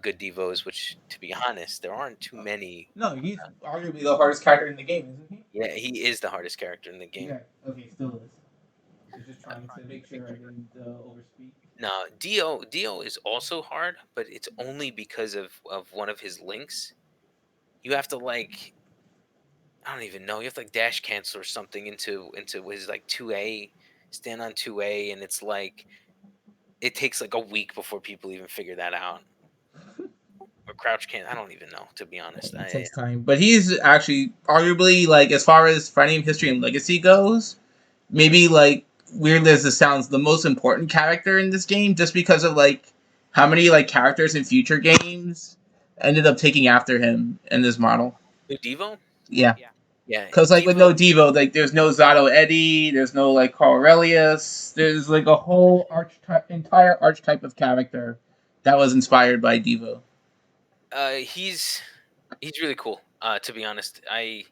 good Devos, which to be honest, there aren't too many. No, he's arguably the hardest character in the game, isn't he? Yeah, he is the hardest character in the game. Yeah. Okay, still is. I was just trying to make sure I didn't overspeak. Now, Dio is also hard, but it's only because of one of his links. You have to like I don't even know. You have to like dash cancel or something into his like 2A, stand on 2A, and it's like it takes like a week before people even figure that out. Or crouch can I don't even know, to be honest. It takes time, but he's actually arguably like as far as fighting history and legacy goes, maybe like weird as this sounds, the most important character in this game, just because of like how many like characters in future games ended up taking after him in this model. New Devo? Yeah, Yeah, because like with Devo. no Devo, like there's no Zato Eddie, there's no like Carl Aurelius, there's like a whole entire archetype of character that was inspired by Devo. He's really cool. To be honest, I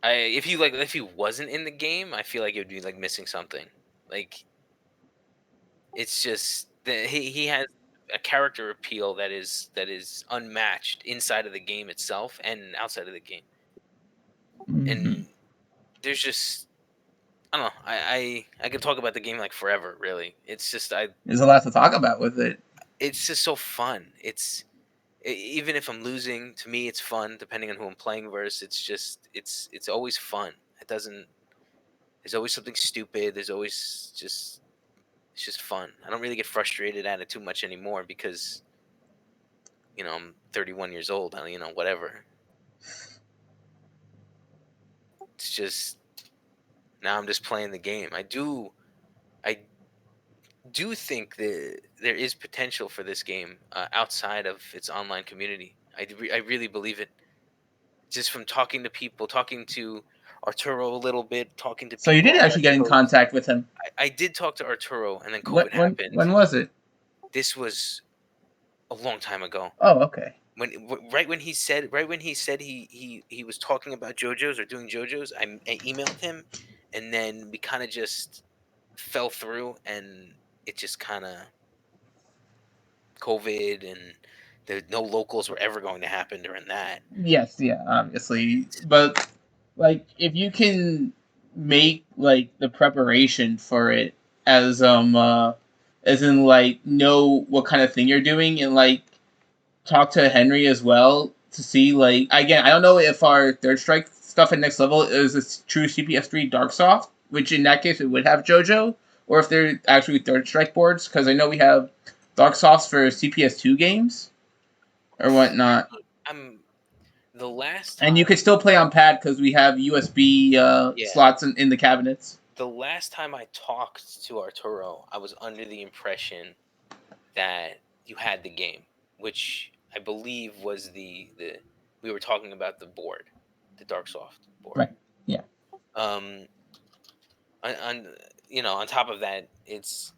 if he wasn't in the game, I feel like it would be like missing something. Like it's just he has a character appeal that is unmatched inside of the game itself and outside of the game. Mm-hmm. And there's just I don't know. I could talk about the game like forever. Really, it's just There's a lot to talk about with it. it's just so fun. Even if I'm losing, to me it's fun. Depending on who I'm playing versus, it's always fun. It doesn't. There's always something stupid. There's always just it's just fun. I don't really get frustrated at it too much anymore because I'm 31 years old. Whatever. It's just now I'm just playing the game. I do think that there is potential for this game outside of its online community. I really believe it. Just from talking to people, talking to Arturo a little bit, talking to So you people did on the actually West get in Coast. contact with him. I did talk to Arturo, and then When COVID when happened. when was it? This was a long time ago. Oh, okay. Right when he said he was talking about JoJo's or doing JoJo's, I emailed him, and then we kind of just fell through, and it just kind of COVID and no locals were ever going to happen during that. Yes, yeah, obviously, but like if you can make like the preparation for it as in like know what kind of thing you're doing and like talk to Henry as well to see like again I don't know if our third strike stuff at next level is a true CPS3 Dark Soft, which in that case it would have JoJo, or if they're actually third strike boards because I know we have Dark Softs for CPS2 games or whatnot. I'm the last And you time, could still play on pad because we have USB yeah, slots in the cabinets. the last time I talked to Arturo, I was under the impression that you had the game, which I believe was the we were talking about the board, the Darksoft board. Right. Yeah. On top of that, it's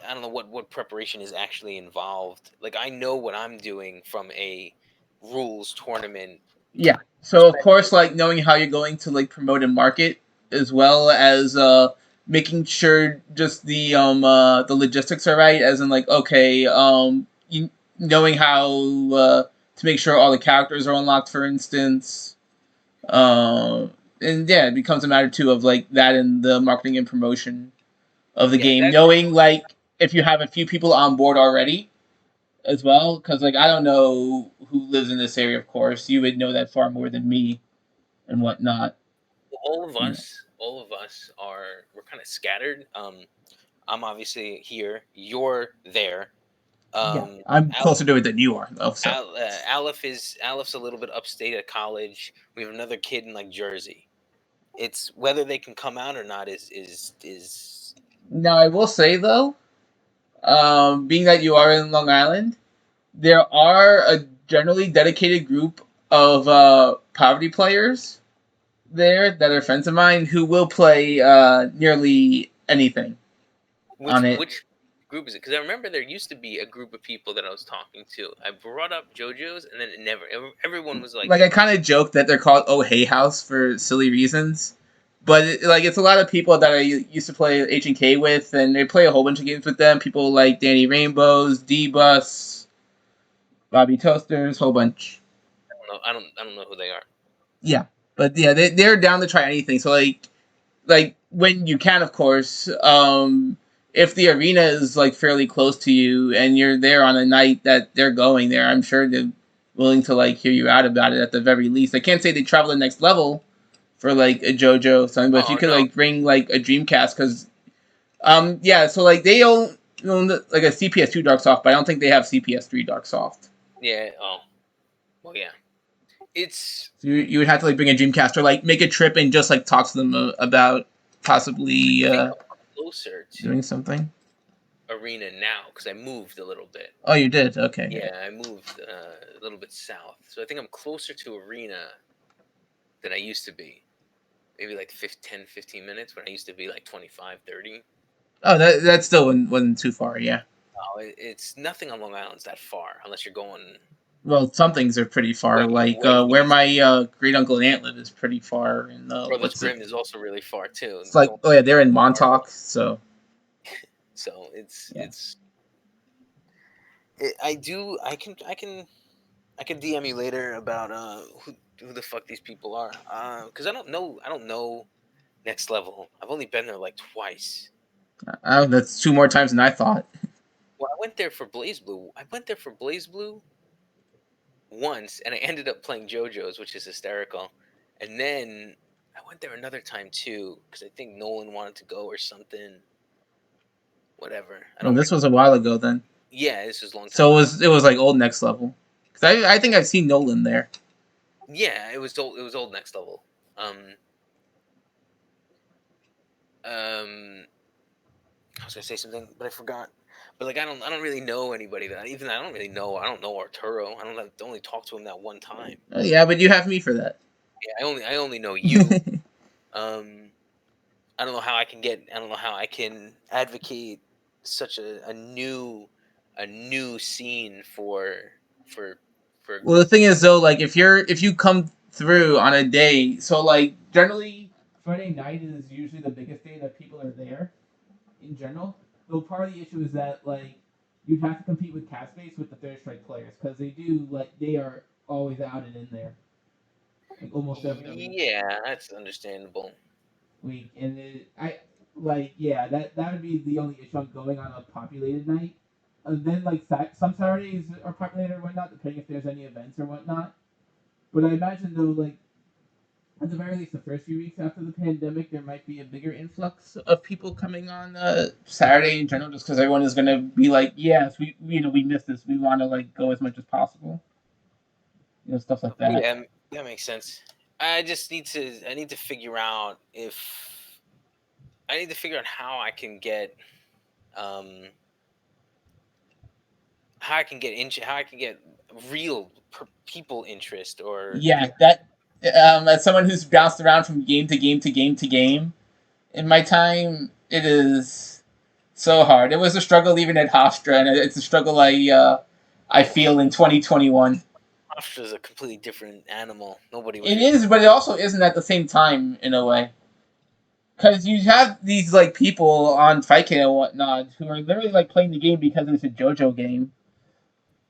I don't know what preparation is actually involved. Like I know what I'm doing from a rules tournament Yeah. So of course, perspective. like knowing how you're going to like promote and market, as well as making sure just the logistics are right, as in like okay, you knowing how to make sure all the characters are unlocked, for instance. And yeah, it becomes a matter too of like that and the marketing and promotion of the Yeah, game, that knowing like if you have a few people on board already as well, because like I don't know who lives in this area. Of course, you would know that far more than me and whatnot. You know. all of us are we're kind of scattered. I'm obviously here. You're there. Yeah, Um, I'm closer to it than you are, though. So Aleph is a little bit upstate at college. We have another kid in like Jersey. It's whether they can come out or not is now I will say though, being that you are in Long Island, there are a generally dedicated group of poverty players there that are friends of mine who will play nearly anything on it. which group is it? Because I remember there used to be a group of people that I was talking to. I brought up Jojo's, and then it never. Everyone was like, Like I kind of joke that they're called Oh Hey House for silly reasons, but like it's a lot of people that I used to play H&K with, and they play a whole bunch of games with them. People like Danny Rainbows, D Bus, Bobby Toasters, whole bunch. I don't know who they are. Yeah, but yeah, they're down to try anything. So like when you can, of course. If the arena is like fairly close to you and you're there on a night that they're going there, I'm sure they're willing to like hear you out about it at the very least. I can't say they travel the next level for like a JoJo or something, but if you Oh could no, like bring like a Dreamcast, because yeah, so like they own like a CPS2 Dark Soft, but I don't think they have CPS3 Dark Soft. yeah, oh well, yeah. It's So you would have to like bring a Dreamcast or like make a trip and just like talk to them about possibly I think I'm closer doing to something. arena now because I moved a little bit. Oh, you did? Okay. Yeah. Yeah, I moved a little bit south, so I think I'm closer to arena than I used to be. Maybe like 10, 15 minutes when I used to be like 25, 30. Oh, that still wasn't too far. Yeah. Oh, it's nothing on Long Island's that far unless you're going Well, some things are pretty far. way Like way where east. my great uncle and aunt live is pretty far. And Brother's what's it? Grim is also really far too. It's And like going oh yeah, they're in Fargo. Montauk. So So yeah. I do I can DM you later about who the fuck these people are. Because I don't know next level. I've only been there like twice. Oh, that's two more times than I thought. Well, I went there for Blaze Blue. I went there for Blaze Blue once, and I ended up playing JoJo's, which is hysterical. And then I went there another time too because I think Nolan wanted to go or something. Whatever. I Well, don't this remember. was a while ago then. Yeah, this was a long time So ago. it was like old next level. Cause I think I've seen Nolan there. Yeah, it was old. It was old next level. Um, um, I was gonna say something, but I forgot. But like, I don't really know anybody that even I don't really know. I don't know Arturo. I don't only talk to him that one time. Oh, yeah, but you have me for that. Yeah, I only know you. Um, I don't know how I can get. I don't know how I can advocate such a new scene for for a Well, the group. thing is though, like if you come through on a day, so like generally Friday night is usually the biggest day that people are there in general. Though part of the issue is that like you'd have to compete with cast base with the Third Strike players because they do like they are always out and in there like almost every Yeah, that's understandable. week, and I like yeah that would be the only issue on going on a populated night. And then like some Saturdays are populated or whatnot, depending if there's any events or whatnot. But I imagine though, like at the very least, the first few weeks after the pandemic, there might be a bigger influx of people coming on Saturday in general, just because everyone is gonna be like, yes, we you know we missed this, we want to like go as much as possible, you know, stuff like that. Yeah, that makes sense. I need to figure out if I need to figure out um how I can get real people interest or Yeah, that as someone who's bounced around from game to game to game to game in my time, it is So hard. It was a struggle even at Hofstra, and it's a struggle I feel in 2021. Hofstra's a completely different animal. Nobody was It able. is, but it also isn't at the same time in a way. Because you have these like people on Fight and whatnot who are literally like playing the game because it's a Jojo game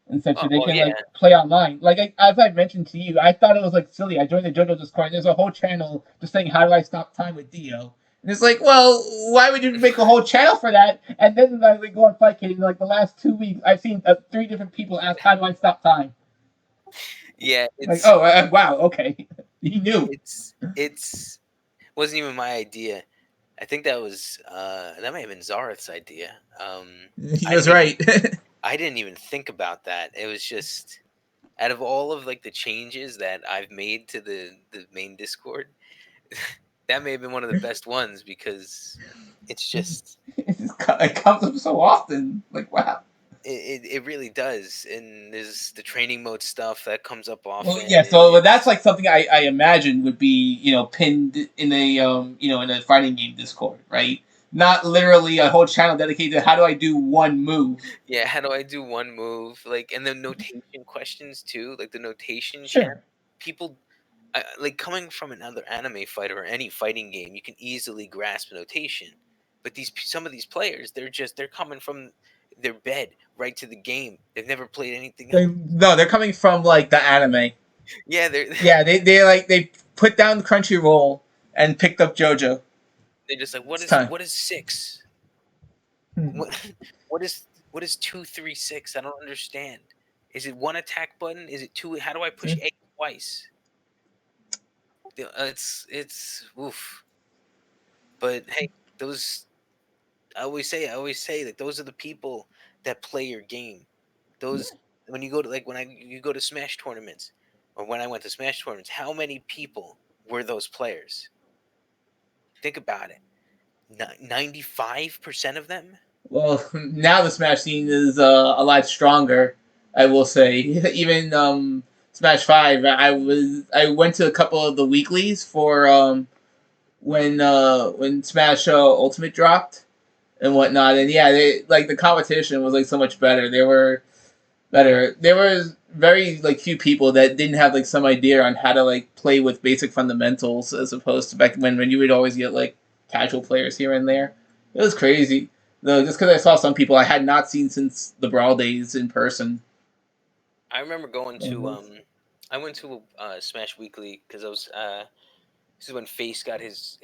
and such, Oh so they well, can yeah. like play online. Like as I mentioned to you, I thought it was like silly. I joined the Jojo Discord, and there's a whole channel just saying how do I stop time with Dio. And it's like, well, why would you make a whole channel for that? And then I like, go on Fight in like the last 2 weeks, I've seen 3 different people ask how do I stop time. Yeah, Like, oh wow, okay, he knew. it's wasn't even my idea. I think that was that might have been Zareth's idea. He I was didn't even right. I didn't even think about that. It was just out of all of like the changes that I've made to the main Discord, that may have been one of the best ones because it's just It comes up so often. Like, wow. it really does. And there's the training mode stuff that comes up Well, often. yeah. So that's like something I imagine would be pinned in a in a fighting game Discord, right? Not literally a whole channel dedicated to how do I do one move. Yeah, how do I do one move? Like, and the notation questions too, like the notation chat. Sure. People, like coming from another anime fighter or any fighting game, you can easily grasp notation. But some of these players, they're coming from their bed right to the game. They've never played anything else. No, they're coming from like the anime. Yeah, they're Yeah, they put down Crunchyroll and picked up Jojo. they're just like, It's time. what is six? Hmm. What what is 2 3 6? I don't understand. Is it one attack button? Is it two? How do I push A twice? It's oof. But hey, those I always say that those are the people that play your game. Those when you go to like when I you go to Smash tournaments, or when I went to Smash tournaments, how many people were those players? Think about it. 95% of them. Well, now the Smash scene is a lot stronger. I will say, even Smash Five. I went to a couple of the weeklies for when Smash Ultimate dropped and whatnot, and yeah, they like the competition was like so much better. They were better. There was very like few people that didn't have like some idea on how to like play with basic fundamentals as opposed to back when you would always get like casual players here and there. It was crazy. Though just because I saw some people I had not seen since the Brawl days in person. I remember going to Mhm. I went to Smash Weekly because I was this is when Face got his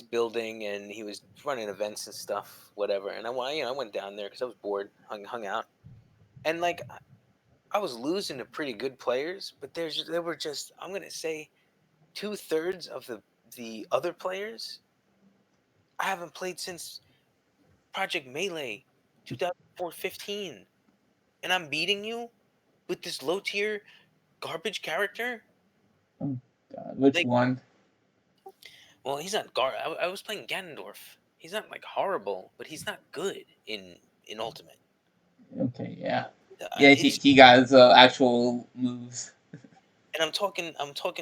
building and he was running events and stuff, whatever. And I went down there because I was bored, hung out, and like I was losing to pretty good players, but there were just I'm gonna say 2/3 of the other players I haven't played since Project Melee 2015, and I'm beating you with this low tier garbage character. Oh, God, which Like, one? well, he's not I was playing Ganondorf. He's not like horrible, but he's not good in Ultimate. Okay, yeah, yeah. He, It's he got his actual moves. and I'm talking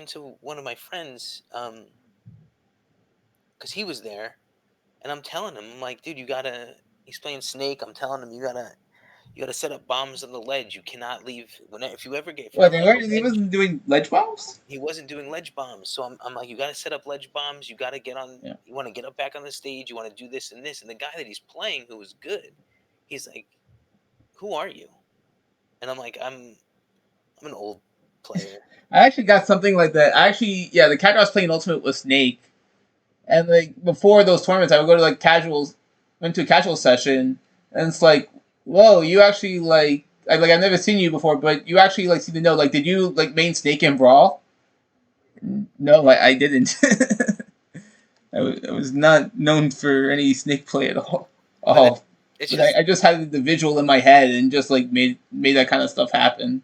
to one of my friends because he was there, and I'm telling him I'm like, dude, you gotta. He's playing Snake. I'm telling him you gotta set up bombs on the ledge. You cannot leave if you ever if you What ever they have were? a He ledge. wasn't doing ledge bombs. He wasn't doing ledge bombs, so I'm like, you gotta set up ledge bombs. You gotta get on. Yeah. You want to get up back on the stage. You want to do this and this. And the guy that he's playing, who was good, he's like, who are you? And I'm like, I'm an old player. I actually got something like that. Yeah, the character I was playing Ultimate was Snake, and like before those tournaments, I would go to like casuals, went to a casual session, and it's like, whoa, you actually I've never seen you before, but you actually like seem to know. Like, did you like main Snake in Brawl? No, I didn't. I was not known for any Snake play at all. But Oh, it's but just I just had the visual in my head and just like made that kind of stuff happen.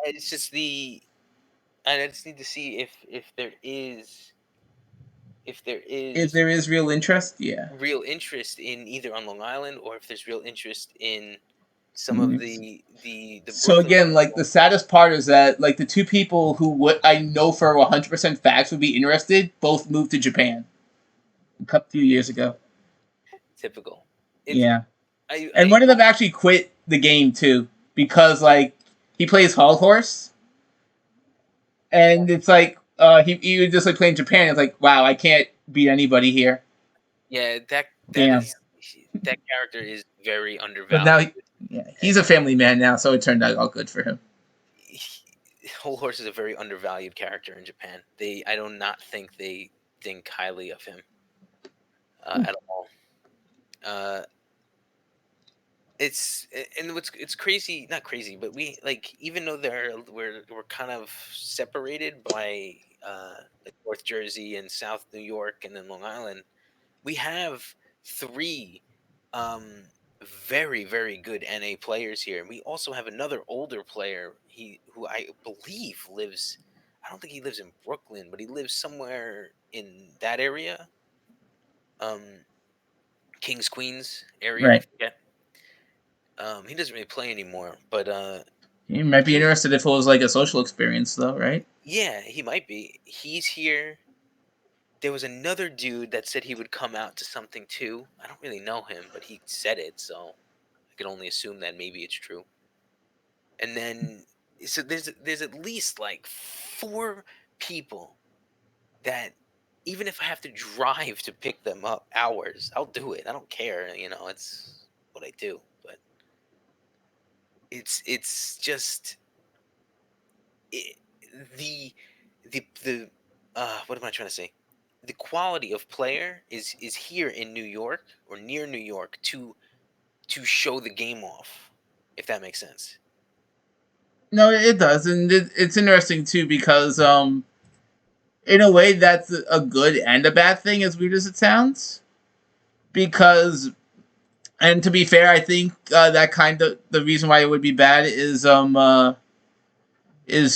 it's just the I just need to see if there If is there is real interest, yeah. real interest in either on Long Island or if there's real interest in some of Mhm. the So Brooklyn again, like the saddest part is that like the two people who I know for 100% facts would be interested both moved to Japan. a couple few years ago. Typical. It's Yeah, and I one of them actually quit the game too because like he plays Hall Horse, and it's like he was just like playing Japan. It's like wow, I can't beat anybody here. yeah, that Damn. is that character is very But now, undervalued. yeah, he's a family man now, so it turned out all good for him. Whole Horse is a very undervalued character in Japan. I do not think they think highly of him at all. Uh, and it's crazy, not crazy, but we like even though we're kind of separated by like North Jersey and South New York and then Long Island, we have three um, very good NA players here, and we also have another older player. Who I believe lives. I don't think he lives in Brooklyn, but he lives somewhere in that area, um, Kings Queens area. I Right. forget. He doesn't really play anymore, but He might be he's interested if it was like a social experience, though, right? yeah, he might be. He's here. There was another dude that said he would come out to something too. I don't really know him, but he said it, so I can only assume that maybe it's true. And then so there's at least like four people that even if I have to drive to pick them up hours, I'll do it. I don't care, it's what I do. But it's just it, the the what am I trying to say? The quality of player is here in New York or near New York to show the game off, if that makes sense. No, it does, and it's interesting too because in a way that's a good and a bad thing, as weird as it sounds. Because, and to be fair, I think that kind of the reason why it would be bad is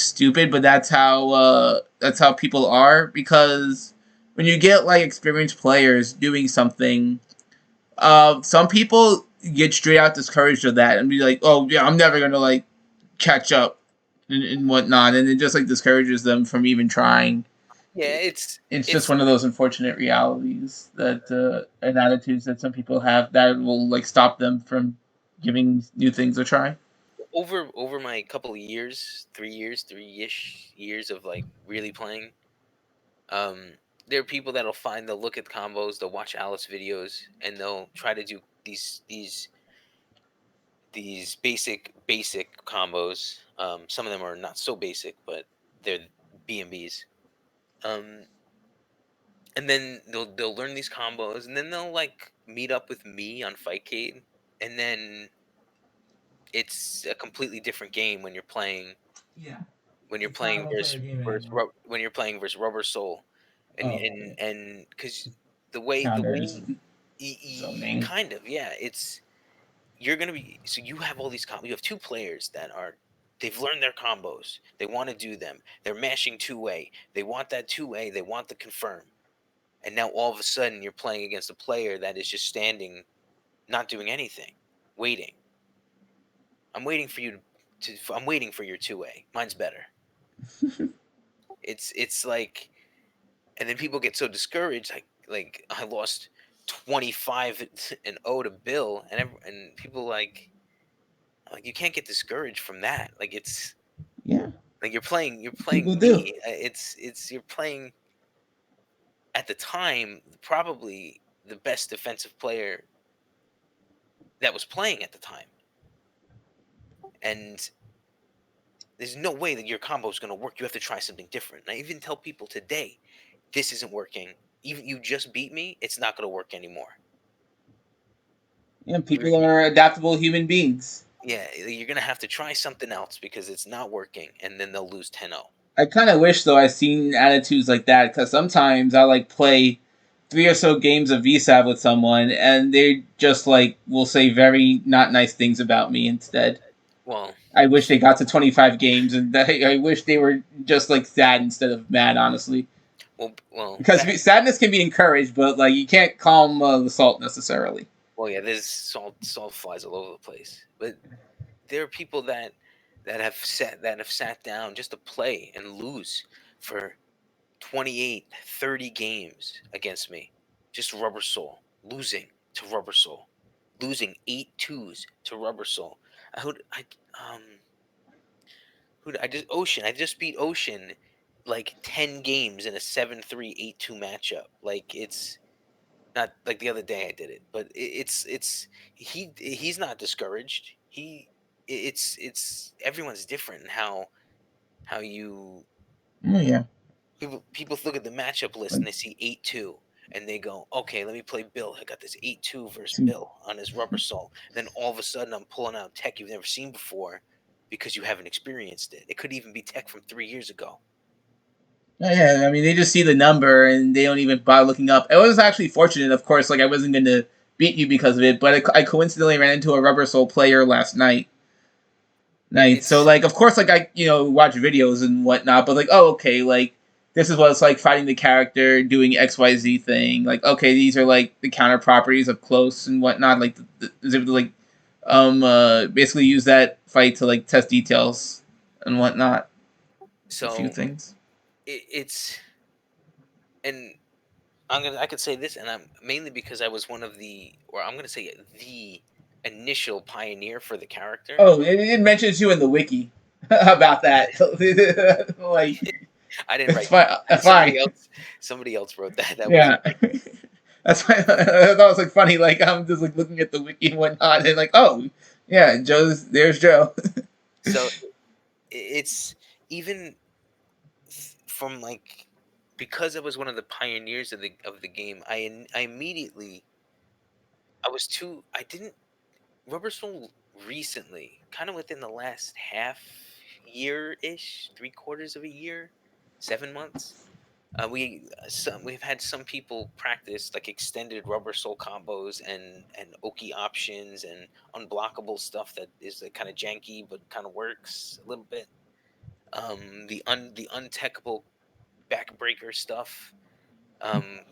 stupid, but that's how people are. Because when you get like experienced players doing something, some people get straight out discouraged of that and be like, "Oh yeah, I'm never gonna like catch up and whatnot," and it just like discourages them from even trying. Yeah, It's just it's one of those unfortunate realities that and attitudes that some people have that will like stop them from giving new things a try. over my couple of years, 3 years, 3-ish years of like really playing. Um, there are people they'll look at combos, they'll watch Alice videos, and they'll try to do these basic combos. Some of them are not so basic, but they're B&Bs. Um, and then they'll learn these combos, and then they'll like meet up with me on Fightcade, and then it's a completely different game Yeah, when you're it's not a playing multiplayer game anymore. when you're playing versus Rubber Soul, and Oh, and okay. and because the way Counters, zoning. kind of, yeah, it's you're gonna be so you have all these you have two players that are they've learned their combos, they want to do them, they're mashing two-way, they want that two-way, they want the confirm, and now all of a sudden you're playing against a player that is just standing, not doing anything, waiting. I'm waiting for you I'm waiting for your two-way, mine's better. It's like, and then people get so discouraged, like I lost 25-0 to BiLL, and people like you can't get discouraged from that. Like it's Yeah, like you're people playing do. me. You're playing at the time probably the best defensive player that was playing at the time, and there's no way that your combo is going to work. You have to try something different. And I even tell people today, this isn't working. Even you just beat me, it's not going to work anymore. Yeah, You're, people are adaptable human beings. yeah, you're going to have to try something else because it's not working, and then they'll lose 10-0. I kind of wish though I seen attitudes like that because sometimes I like play three or so games of VSAV with someone and they just like will say very not nice things about me instead. Well, I wish they got to 25 games and I wish they were just like sad instead of mad, honestly. Because back. sadness can be encouraged, but like you can't calm the salt necessarily. Well, yeah, there's salt flies all over the place. But there are people that have sat down just to play and lose for 28, 30 games against me. just Rubber Soul losing to Rubber Soul, losing 8-2s to Rubber Soul. I who um who I just Ocean. I just beat Ocean like 10 games in a 7-3 8-2 matchup. Like it's not like the other day I did it, but it's he's not discouraged. It's everyone's different in how you Oh yeah. people look at the matchup list Like, and they see 8-2 and they go, okay, let me play Bill. I got this 8-2 versus see. Bill on his Rubber Soul. Then all of a sudden I'm pulling out tech you've never seen before because you haven't experienced it. It could even be tech from 3 years ago. Oh, yeah, I mean, they just see the number and they don't even bother looking up. I was actually fortunate, of course. Like I wasn't going to beat you because of it, but I coincidentally ran into a Rubber Soul player last night. So It's like, of course, like I watch videos and whatnot, but like, oh okay, like this is what it's like fighting the character doing XYZ thing. Like okay, these are like the counter properties of close and whatnot. Like is able to like basically use that fight to like test details and whatnot. A few so things. it's and I could say this, and I'm mainly because I was one of the, or I'm gonna say the initial pioneer for the character. Oh, it mentions you in the wiki about that. Like I didn't it's write fine. that. Fine. Somebody else wrote that. That Yeah. wasn't me. That's why I thought it was like funny. Like I'm just like looking at the wiki and whatnot, and like, oh yeah, there's Joe. So it's even from like because I was one of the pioneers of the game. I immediately I didn't Rubber Soul recently, kind of within the last half year ish, 3/4 of a year, 7 months. We've had some people practice like extended Rubber Soul combos and Oki options and unblockable stuff that is kind of janky but kind of works a little bit. The untechable backbreaker stuff,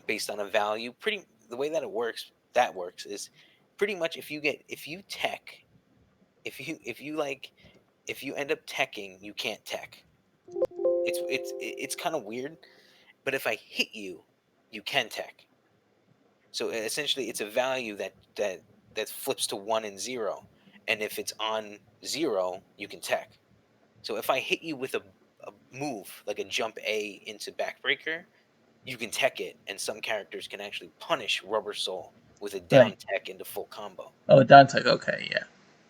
based on a value. Pretty the way that works is pretty much if you tech if you end up teching, you can't tech. It's kind of weird, but if I hit you, you can tech. So essentially, it's a value that flips to 1 and 0, and if it's on 0, you can tech. So if I hit you with a move like a jump A into backbreaker, you can tech it, and some characters can actually punish Rubber Soul with a Right. down tech into full combo. Oh, Dantech. Okay, yeah.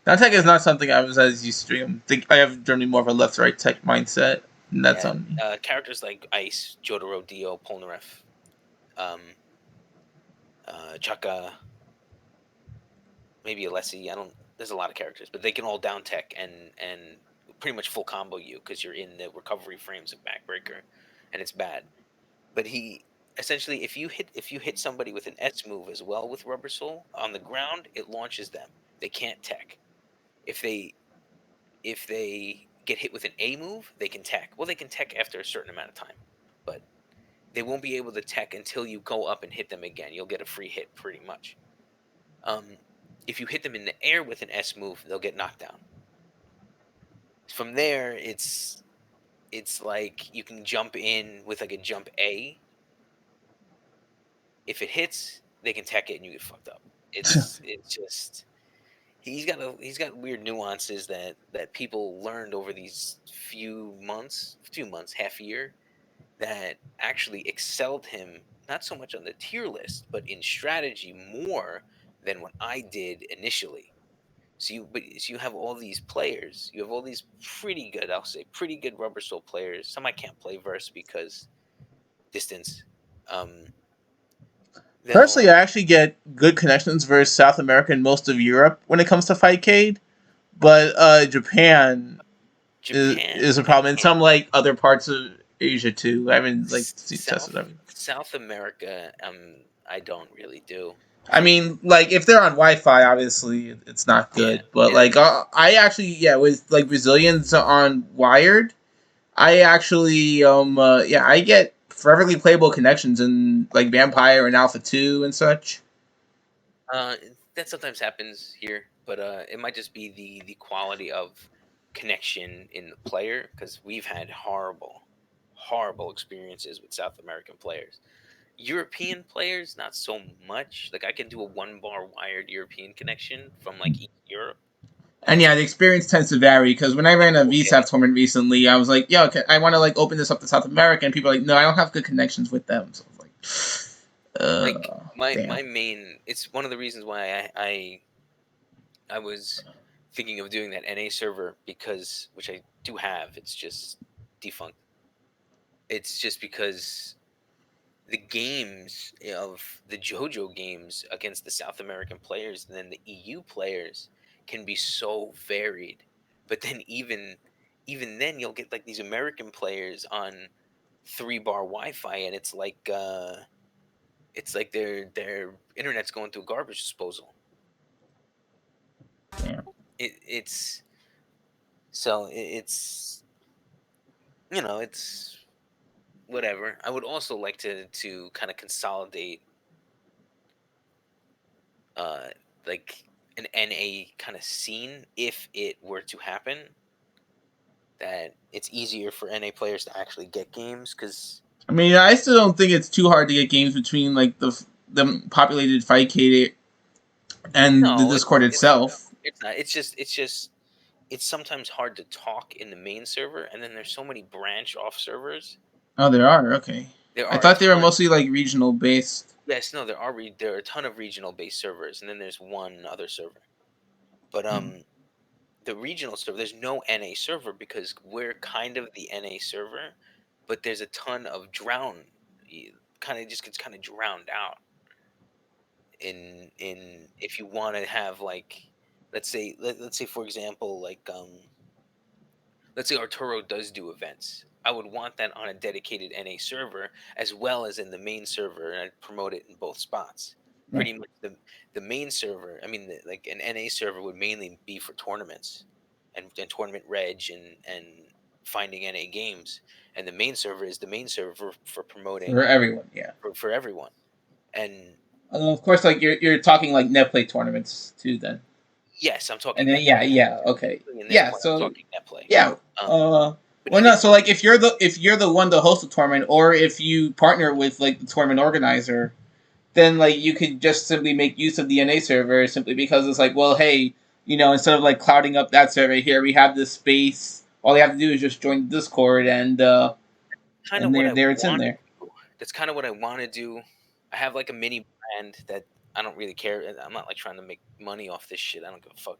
Dantech is not something I was as used to. Think I have generally more of a left right tech mindset, and that's Yeah, on me. characters like Ice, Jotaro, Dio, Polnareff, um, Chaka, maybe Alessi. I don't. There's a lot of characters, but they can all down tech and pretty much full combo you because you're in the recovery frames of backbreaker, and it's bad. But he essentially, if you hit somebody with an S move as well with Rubber Soul on the ground, it launches them. They can't tech. If they get hit with an A move, they can tech. Well, they can tech after a certain amount of time, but they won't be able to tech until you go up and hit them again. You'll get a free hit pretty much. Um, if you hit them in the air with an S move, they'll get knocked down. From there, it's like you can jump in with like a jump A. If it hits, they can tech it and you get fucked up. It's just he's got weird nuances that people learned over these few months, half year, that actually excelled him not so much on the tier list, but in strategy more than what I did initially. So you have all these players. You have all these pretty good, I'll say, pretty good Rubber Soul players. Some I can't play verse because distance. Um, Personally, they'll I actually get good connections versus South America and most of Europe when it comes to Fightcade, but Japan Japan. is a I problem, and can't. some like other parts of Asia too. I haven't like tested South everything. South America. I don't really do. I mean, like if they're on Wi-Fi, obviously it's not Yeah, good. But like, it's I actually, yeah, with like Brazilians on Wired, I actually, yeah, I get perfectly playable connections in like Vampire and Alpha Two and such. uh that sometimes happens here, but it might just be the quality of connection in the player because we've had horrible experiences with South American players. European players, not so much. Like I can do a 1-bar wired European connection from like East Europe. And yeah, the experience tends to vary because when I ran a Okay. VSAP tournament recently, I was like, "Yo, okay, I want to like open this up to South America," and people are like, "No, I don't have good connections with them." So I was like, Like damn." my main, it's one of the reasons why I was thinking of doing that NA server, because which I do have, it's just defunct. It's just because the games of the Jojo games against the South American players and then the EU players can be so varied. But then even then you'll get like these American players on 3-bar Wi-Fi, and it's like their internet's going through a garbage disposal. Damn. It's so it's it's whatever. I would also like to kind of consolidate uh like an NA kind of scene if it were to happen, that it's easier for NA players to actually get games, because I mean, I still don't think it's too hard to get games between like the populated Fightcade and the no, Discord it's itself. it's not. It's just it's sometimes hard to talk in the main server, and then there's so many branch off servers. Oh, there are. Okay, There I are a thought they were ton. mostly like regional based. Yes, no, there are a ton of regional based servers, and then there's one other server. But Hmm. the regional server, there's no NA server because we're kind of the NA server, but there's a ton of kind of just gets kind of drowned out in if you want to have like, let's say for example, like let's say Arturo does do events. I would want that on a dedicated NA server as well as in the main server, and I'd promote it in both spots. Right. Pretty much the main server. I mean, like an NA server would mainly be for tournaments and tournament reg and finding NA games, and the main server is the main server for For promoting everyone, yeah. for everyone. And Of course, like you're talking like net play tournaments too, then. yes, I'm And talking then net yeah, play. yeah, okay, In this yeah. point, I'm So talking net play. yeah, Um, but well, even no. So like, if you're the one to host the tournament, or if you partner with like the tournament organizer, then like you could just simply make use of the NA server simply because it's like, well, hey, instead of like clouding up that server here, we have this space. All you have to do is just join the Discord, and kind of what I there it's in want to there. do. That's kind of what I want to do. I have like a mini brand that I don't really care. I'm not like trying to make money off this shit. I don't give a fuck.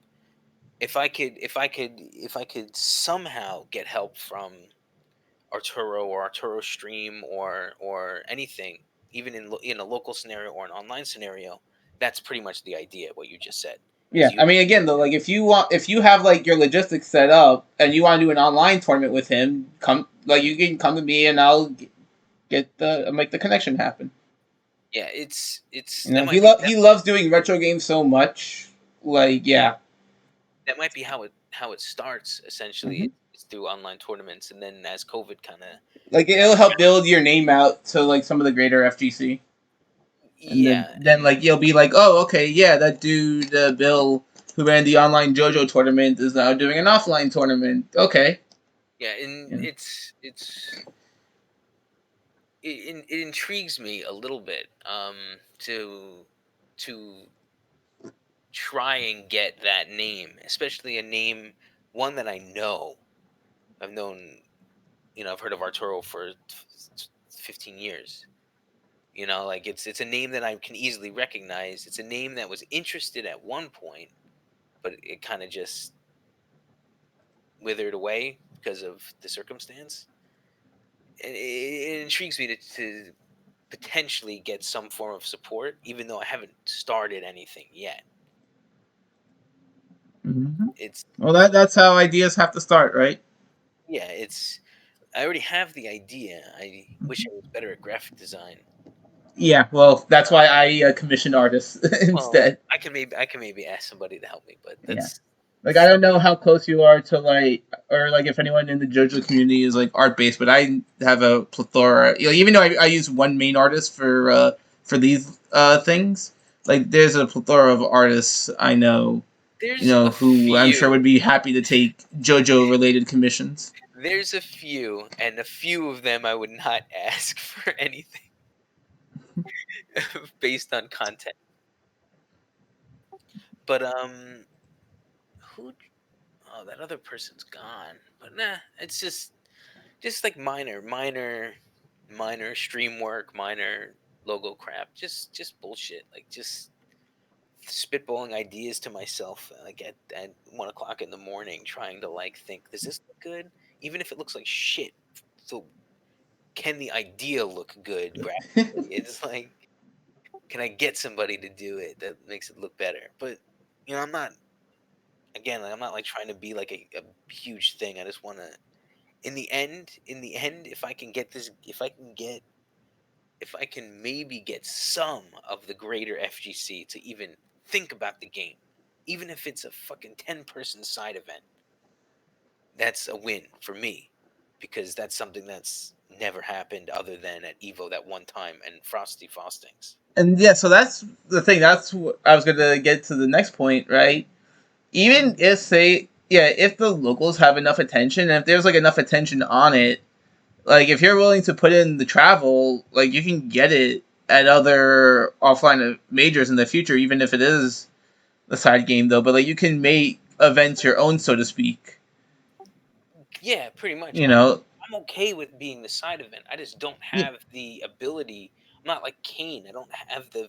If I could somehow get help from Arturo or Arturo Stream or anything, even in a local scenario or an online scenario, that's pretty much the idea. What you just said is Yeah, I mean, again though, like if you have like your logistics set up and you want to do an online tournament with him, come like you can come to me and I'll get the make the connection happen. yeah. It's You know, he loves doing retro games so much. Like, yeah. that might be how it starts essentially. Hmm. It's through online tournaments, and then as COVID kind of Like it'll died help down. build your name out to like some of the greater FGC, and then Yeah, then like you'll be like, oh, okay, yeah, that dude Bill who ran the online JoJo tournament is now doing an offline tournament. Okay. yeah, and Yeah. it intrigues me a little bit to try and get that name, especially a name, one that I know. I've known, I've heard of Arturo for 15 years. Like it's a name that I can easily recognize. It's a name that was interested at one point, but it kind of just withered away because of the circumstance. And it intrigues me to potentially get some form of support, even though I haven't started anything yet. Hmm. It's Well, that's how ideas have to start, right? yeah, I already have the idea. I wish Mhm. I was better at graphic design. Yeah, well, that's Uh, why I commission artists well, instead. I can maybe ask somebody to help me, but Yeah. that's Like I don't know how close you are to like, or like if anyone in the JoJo community is like art based, but I have a plethora. Even though I use one main artist for these things, like there's a plethora of artists I know, there's a who I'm sure few. would be happy to take JoJo related commissions. There's a few, and a few of them I would not ask for anything. based on content. But who? Oh, that other person's gone. But nah, it's just like minor stream work, minor logo crap. Just bullshit. Like just spitballing ideas to myself like at 1 o'clock in the morning, trying to like think, does this look good? Even if it looks like shit. So can the idea look good graphically? It's like, can I get somebody to do it that makes it look better? But I'm not, again, I'm not like trying to be like a huge thing. I just want to, in the end, if I can get this, if I can maybe get some of the greater FGC to even think about the game, even if it's a fucking 10-person side event, that's a win for me, because that's something that's never happened other than at Evo that one time and Frosty Faustings. And yeah, so that's the thing. That's what I was gonna get to the next point, right? Even if say, yeah, if the locals have enough attention, and if there's like enough attention on it, like if you're willing to put in the travel, like you can get it at other offline majors in the future, even if it is the side game though. But like you can make events your own, so to speak. Yeah, pretty much. You I'm know, I'm okay with being the side event. I just don't Y- have the ability. I'm not like Kane. I don't have the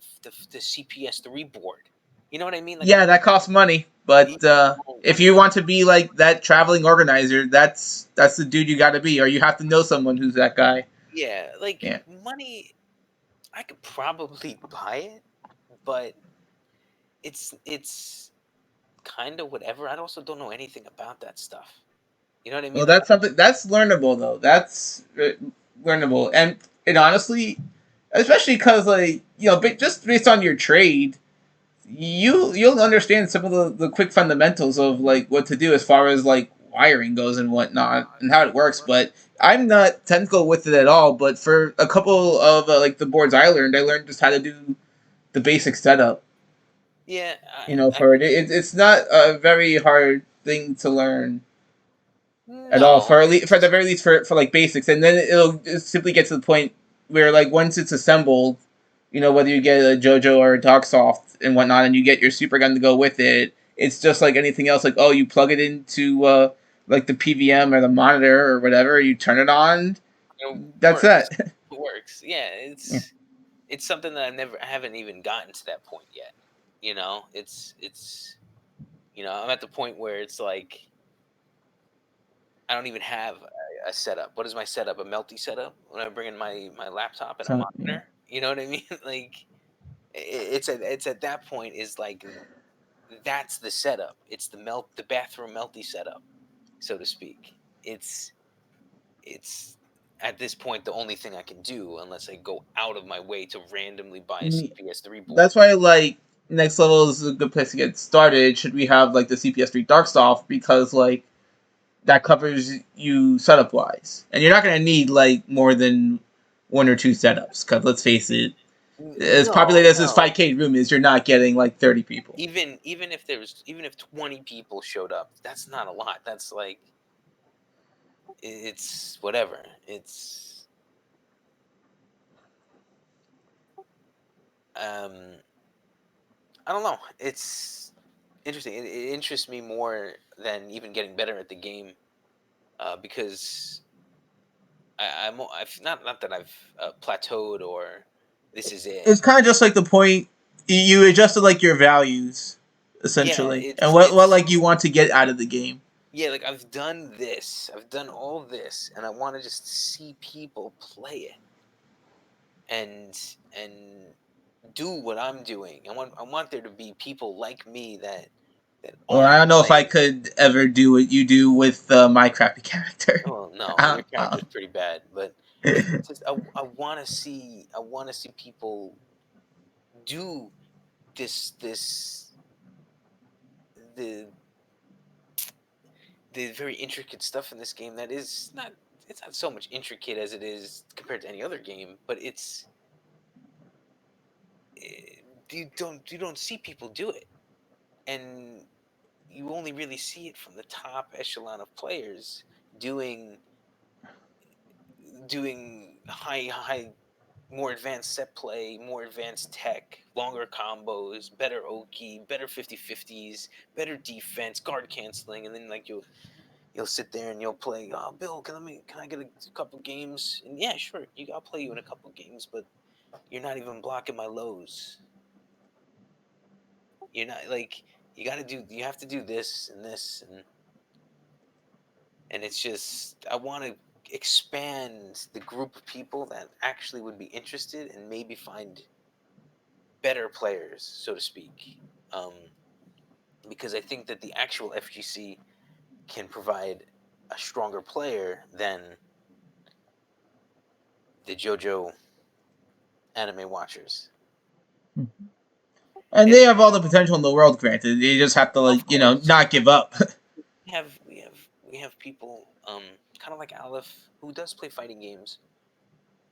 CPS3 board. You know what I mean? Like I yeah, don't. that costs money. Yeah, But if money. you want to be like that traveling organizer, that's the dude you got to be, or you have to know someone who's that guy. Yeah, like Yeah. money. I could probably buy it, but it's kind of whatever. I also don't know anything about that stuff. You know what I mean? Well, Like, that's something that's learnable though. That's learnable, and honestly, especially because like just based on your trade, you'll understand some of the quick fundamentals of like what to do as far as like wiring goes and whatnot and how it works. But I'm not technical with it at all. But for a couple of like the boards I learned just how to do the basic setup. yeah, For it, it's not a very hard thing to learn at all. no, For the very least for like basics, and then it'll just simply get to the point where like once it's assembled, whether you get a Jojo or a Darksoft and whatnot, and you get your super gun to go with it, it's just like anything else. Like, oh, you plug it into like the PVM or the monitor or whatever, you turn it on. it That's works. that. It works. Yeah, Yeah. it's something that I haven't even gotten to that point yet. I'm at the point where it's like I don't even have a setup. What is my setup? A melty setup? When I bring in my laptop and a So yeah. monitor, you know what I mean? Like it's at that point is like that's the setup. It's the bathroom melty setup, so to speak. It's at this point the only thing I can do unless I go out of my way to randomly buy a CPS3 board. That's why like next level is a good place to get started. Should we have like the CPS3 Darksoft because like that covers you setup wise, and you're not gonna need like more than one or two setups. Because let's face it, as No, populated as this no. 5K room is, you're not getting like 30 people. Even if 20 people showed up, that's not a lot. That's like it's whatever. It's um I don't know. It's interesting. It interests me more than even getting better at the game, because I've not that I've plateaued or this is it. It's kind of just like the point you adjusted like your values Yeah, essentially, and it's what it's like you want to get out of the game. yeah. Like I've done this. I've done all this, and I want to just see people play it and do what I'm doing. I want there to be people like me that Or I aren't don't know if I like. could ever do what you do with my crappy character. Well, no, I your don't know. character's pretty bad, but it's just I want to see people do this the the very intricate stuff in this game that is not it's not so much intricate as it is compared to any other game, but eh, you don't see people do it, and you only really see it from the top echelon of players doing doing high more advanced set play, more advanced tech, longer combos, better Oki, better 50-50s, better defense, guard canceling, and then like you'll sit there and you'll play. Oh, Bill, can I get a couple games? And yeah, sure, I'll play you in a couple games, but you're not even blocking my lows. You're not like you have to do this and this and it's just I want to expand the group of people that actually would be interested and maybe find better players, so to speak. Um, because I think that the actual FGC can provide a stronger player than the Jojo anime watchers. And And they have all the potential in the world. Granted, you just have to of like course, not give up. we have people kind of like Aleph who does play fighting games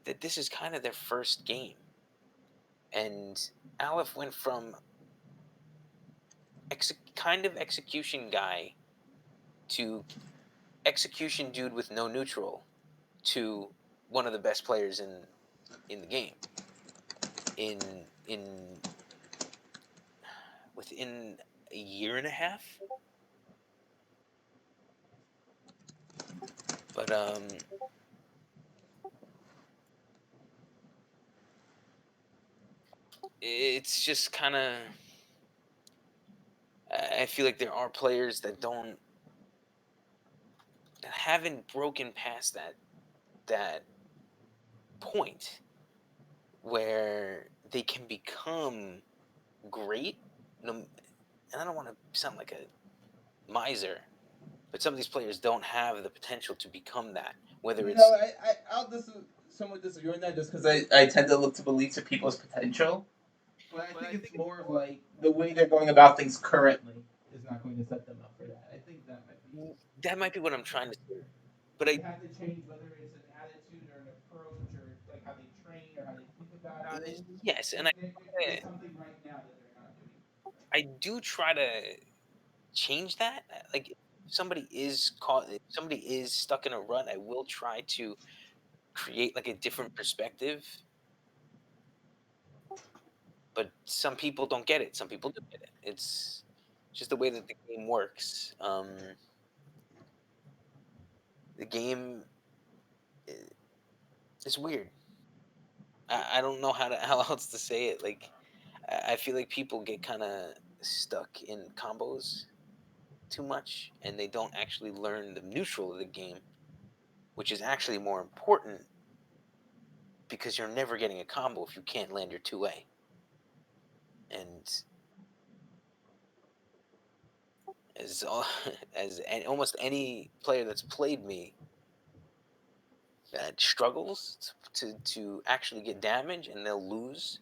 that this is kind of their first game. And Aleph went from kind of execution guy to execution dude with no neutral to one of the best players in the game in within a year and a half. But it's just kind of I feel like there are players that haven't broken past that point where they can become great. And I don't want to sound like a miser, but some of these players don't have the potential to become that. Whether No, it's I'll somewhat disagree on that just because I tend to look to believe to people's potential. But I think it's more of like the way they're going about things currently is not going to set them up for that. I think that might be. that might be what I'm trying to say. But They have to change whether it's an attitude or an approach or like how they train or how they think about it. yes, and Like there's something right now that they're not doing. I do try to change that. Like if somebody is stuck in a rut, I will try to create like a different perspective. But some people don't get it. Some people do get it. It's just the way that the game works. The game is weird. I don't know how else to say it. Like I feel like people get kind of stuck in combos too much, and they don't actually learn the neutral of the game, which is actually more important because you're never getting a combo if you can't land your 2A. And as almost any player that's played me that struggles to actually get damage and they'll lose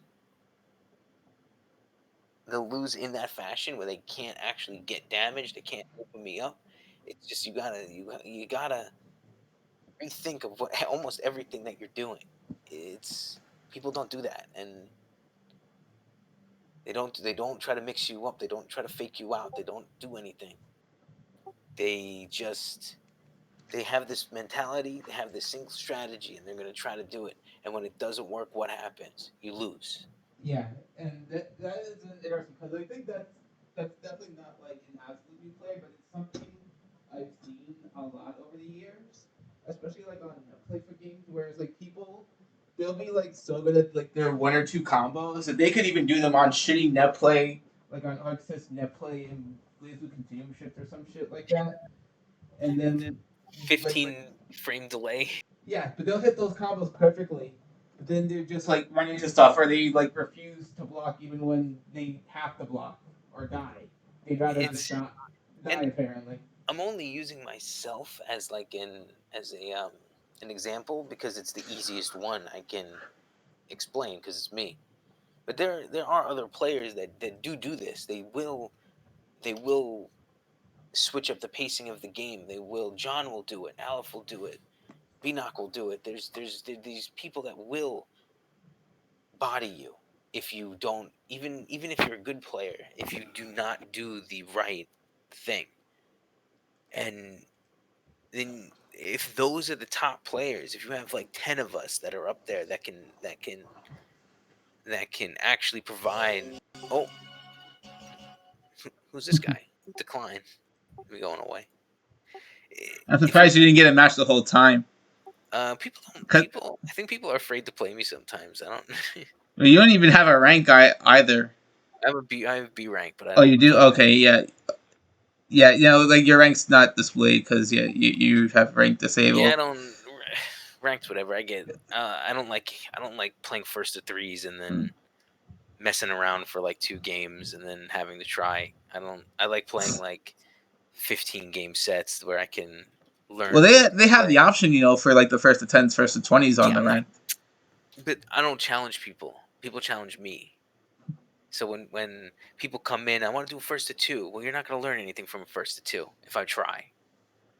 in that fashion where they can't actually get damage, they can't open me up. It's just you gotta rethink of what almost everything that you're doing. It's people don't do that, and they don't try to mix you up, they don't try to fake you out, they don't do anything. They just they have this mentality, they have this single strategy, and they're going to try to do it. And when it doesn't work, what happens? You lose. Yeah, and that is interesting because I think that's definitely not like an absolute new play, but it's something I've seen a lot over the years, especially like on play for games, where it's like people they'll be like so good at like their one or two combos that they could even do them on shitty net play, like on Arxis net play and Blazblue Continuum Shift or some shit like that, and then like 15 frame delay. yeah, but they'll hit those combos perfectly. But then they're just like run into stuff, or they like refuse to block even when they have to block or die. They'd rather just It's not die and apparently. I'm only using myself as like an example because it's the easiest one I can explain because it's me. But there are other players that do this. They will switch up the pacing of the game. They will. John will do it. Aleph will do it. Binoc will do it. There these people that will body you if you don't even if you're a good player if you do not do the right thing. And then if those are the top players, if you have like 10 of us that are up there that can actually provide. Oh, who's this guy? Decline. We're going away. I'm If you surprised you didn't get a match the whole time. people don't Cause people I think people are afraid to play me sometimes. I don't. you don't even have a rank guy either. I have B rank, but I Oh, you don't do? play. Okay, yeah. Yeah, like your rank's not displayed because yeah, you have rank Yeah, disabled. I don't ranked whatever. I get. I don't like playing first to threes and Hmm. then messing around for like 2 games and then having to try. I like playing like 15 game sets where I can Well, learn the they have play. the option, for like the first to tens, first to 20s on Yeah, the I'm not. rank. But I don't challenge people. People challenge me. So when people come in, I want to do first to two. Well, you're not going to learn anything from first to two if I try.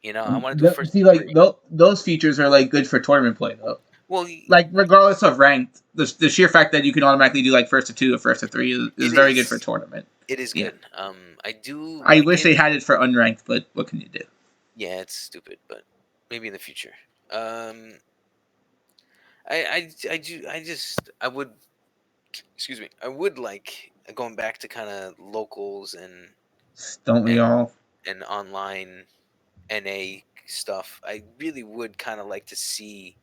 I want to do first See, to like three. those features are like good for tournament play though. Well, Like regardless of ranked, the sheer fact that you can automatically do like first to two or first to three is it very good for is. tournament. It is Yeah, good. I do I like wish it. they had it for unranked, but what can you do? Yeah, it's stupid, but maybe in the future. Um, I would. Excuse me. I would like going back to kind of locals Don't we and all? and online NA stuff. I really would kind of like to see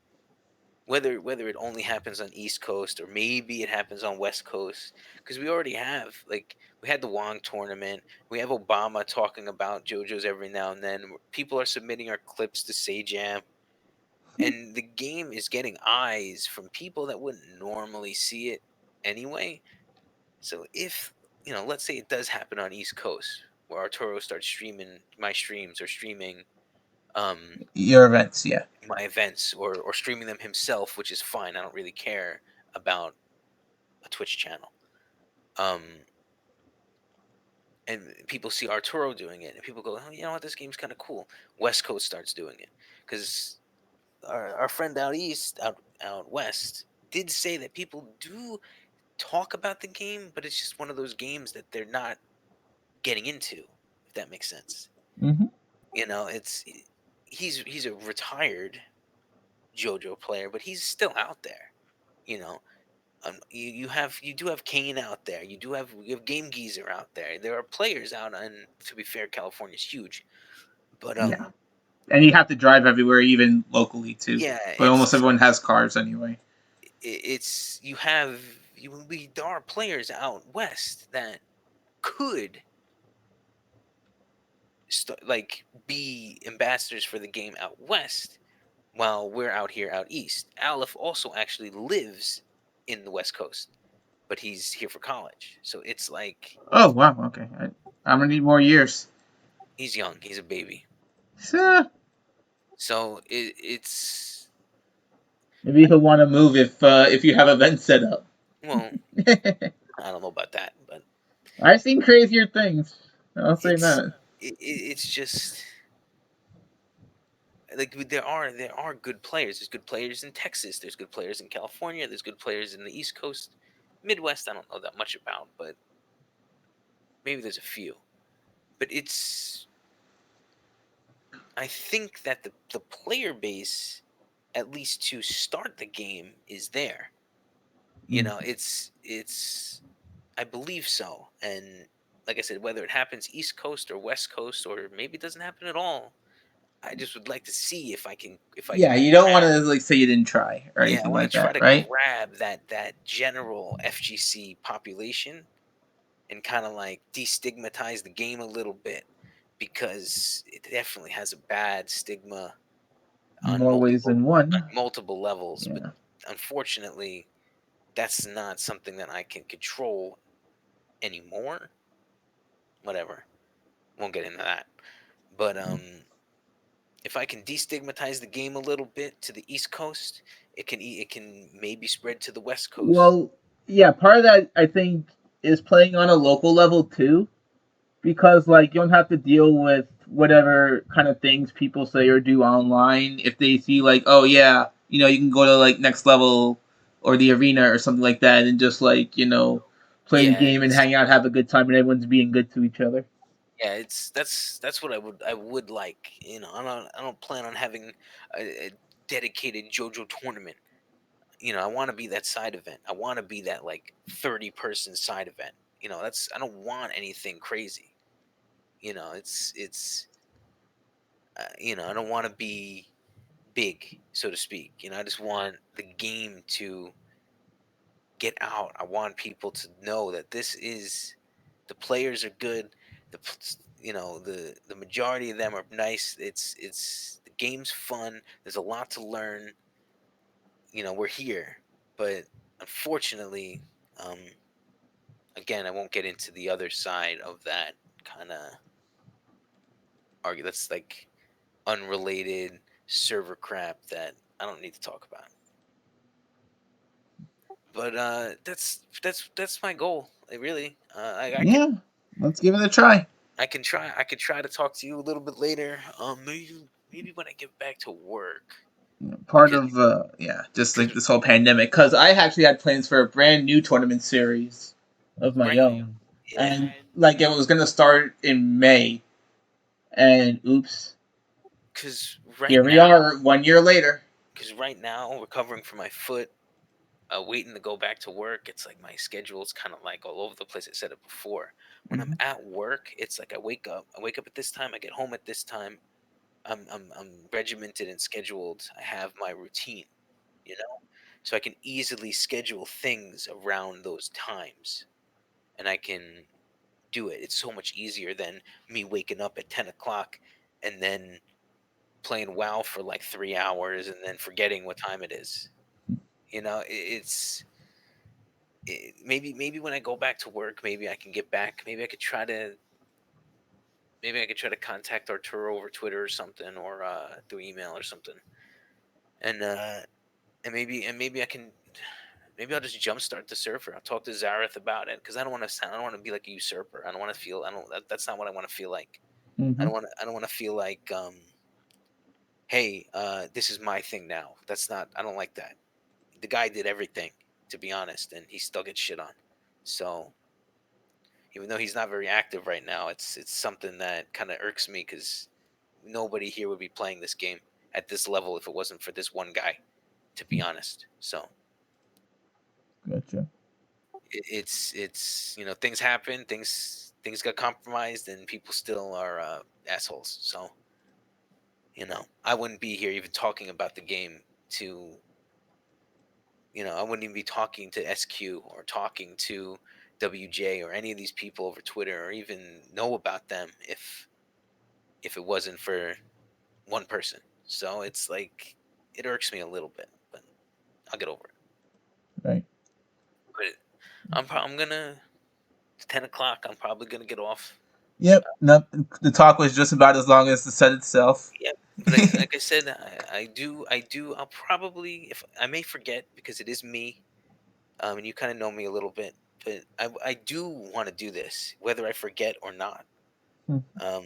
whether it only happens on East Coast or maybe it happens on West Coast because we already have like we had the Wong tournament. We have Obama talking about JoJo's every now and then. People are submitting our clips to Sajam. And the game is getting eyes from people that wouldn't normally see it anyway. So if let's say it does happen on East Coast, where Arturo starts streaming my streams or streaming um, Your events, yeah. my events or streaming them himself, which is fine. I don't really care about a Twitch channel. Um, and people see Arturo doing it, and people go, "Oh, you know what? This game's kind of cool." West Coast starts doing it because our friend out west did say that people do talk about the game, but it's just one of those games that they're not getting into, if that makes sense. Mm-hmm. It's he's a retired JoJo player, but he's still out there. You know, you do have Kane out there. You have Game Geezer out there. There are players out, and to be fair, California's huge. But Yeah, and you have to drive everywhere, even locally too. yeah, But almost everyone has cars anyway. it's you have there are players out west that could like be ambassadors for the game out west while we're out here out east. Aleph also actually lives in the West Coast, but he's here for college. So it's like Oh wow, okay. I'm gonna need more years. he's young, he's a baby. So, So it's maybe he'll want to move if you have events set up. well, I don't know about that, but I've seen crazier things. I'll say it's that. it's just like there are good players. There's good players in Texas. There's good players in California. There's good players in the East Coast. Midwest, I don't know that much about, but maybe there's a few. But I think that the player base, at least to start the game, is there. Mm. It's I believe so. And like I said, whether it happens East Coast or West Coast or maybe it doesn't happen at all, I just would like to see if I Yeah, can you don't want grab. to like say you didn't try or Yeah, I anything want to like try that, to right? grab that general FGC population and kind of like destigmatize the game a little bit because it definitely has a bad stigma on More ways than one. multiple levels. But Yeah. unfortunately, that's not something that I can control anymore. Whatever, won't get into that. But if I can destigmatize the game a little bit to the East Coast, it can maybe spread to the West Coast. Well, yeah, part of that I think is playing on a local level too, because like you don't have to deal with whatever kind of things people say or do online. If they see like, oh yeah, you can go to like next level or the arena or something like that, and just like play the Yeah, game and hang out, have a good time, and everyone's being good to each other. Yeah, that's what I would like. I don't plan on having a dedicated JoJo tournament. I want to be that side event. I want to be that like 30-person side event. That's I don't want anything crazy. It's I don't want to be big, so to speak. I just want the game to get out. I want people to know that the players are good. The majority of them are nice. It's the game's fun. There's a lot to learn. We're here, but unfortunately, um, again, I won't get into the other side of that kind of argue. That's like unrelated server crap that I don't need to talk about. But that's my goal. Really, I could Yeah, let's give it a try. I could try to talk to you a little bit later. Maybe when I get back to work, Part because of yeah, just like because this whole pandemic, because I actually had plans for a brand new tournament series of my right, own, yeah, and like it was gonna start in May, and oops, because right here we now are 1 year later. because right now recovering from my foot, waiting to go back to work. It's like my schedule's kind of like all over the place. I said it before. When I'm Hmm. at work, it's like I wake up at this time, I get home at this time. I'm regimented and scheduled. I have my routine, you know, so I can easily schedule things around those times, and I can do it. It's so much easier than me waking up at 10 o'clock and then playing WoW for like 3 hours and then forgetting what time it is. Maybe when I go back to work, maybe I can get back. Maybe I could try to contact Arturo over Twitter or something, or through email or something, and maybe I can. Maybe I'll just jumpstart the server. I'll talk to Zareth about it because I don't want to be like a usurper. I don't want to feel. I don't. That's not what I want to feel like. I Hmm. don't want. I don't want to feel like, hey, this is my thing now. That's not. I don't like that. The guy did everything, to be honest, and he still gets shit on. So even though he's not very active right now, it's something that kind of irks me because nobody here would be playing this game at this level if it wasn't for this one guy. To be honest, so Gotcha. it's things happen, things got compromised, and people still are assholes. So I wouldn't be here even talking about the game to I wouldn't even be talking to SQ or talking to WJ or any of these people over Twitter or even know about them if it wasn't for one person. So it's like it irks me a little bit, but I'll get over it. Right. But I'm gonna 10 o'clock. I'm probably gonna get off. Yep. Nope. The talk was just about as long as the set itself. Yeah, but like I said, I do. I'll probably if I may forget because it is me, and you kind of know me a little bit. But I do want to do this, whether I forget or not. Um,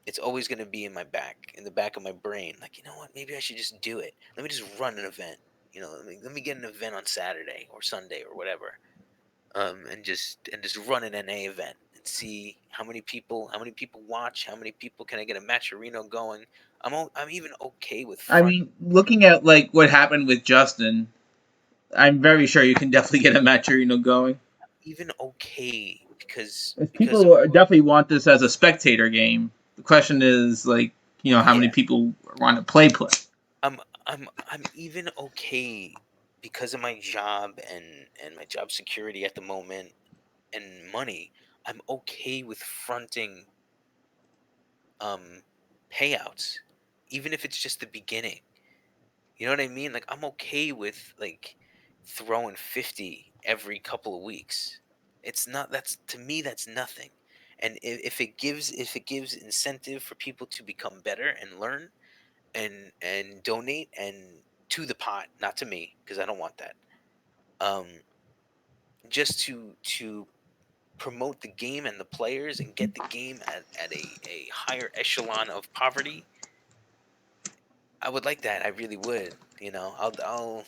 it's always going to be in the back of my brain. Like, you know what? Maybe I should just do it. Let me just run an event. Let me get an event on Saturday or Sunday or whatever. And just run an NA event and see how many people watch, how many people can I get a matcherino going. I'm even okay with I front. mean, looking at like what happened with Justin, I'm very sure you can definitely get a Maturino going. Even okay because If because of people definitely want this as a spectator game, the question is like, how many yeah. people want to play. I'm even okay because of my job and my job security at the moment and money. I'm okay with fronting um payouts, even if it's just the beginning. You know what I mean? Like I'm okay with like throwing 50 every couple of weeks. It's not that's to me that's nothing. And if it gives incentive for people to become better and learn and donate and to the pot, not to me because I don't want that. Um just to promote the game and the players and get the game at a higher echelon of poverty, I would like that. I really would. I'll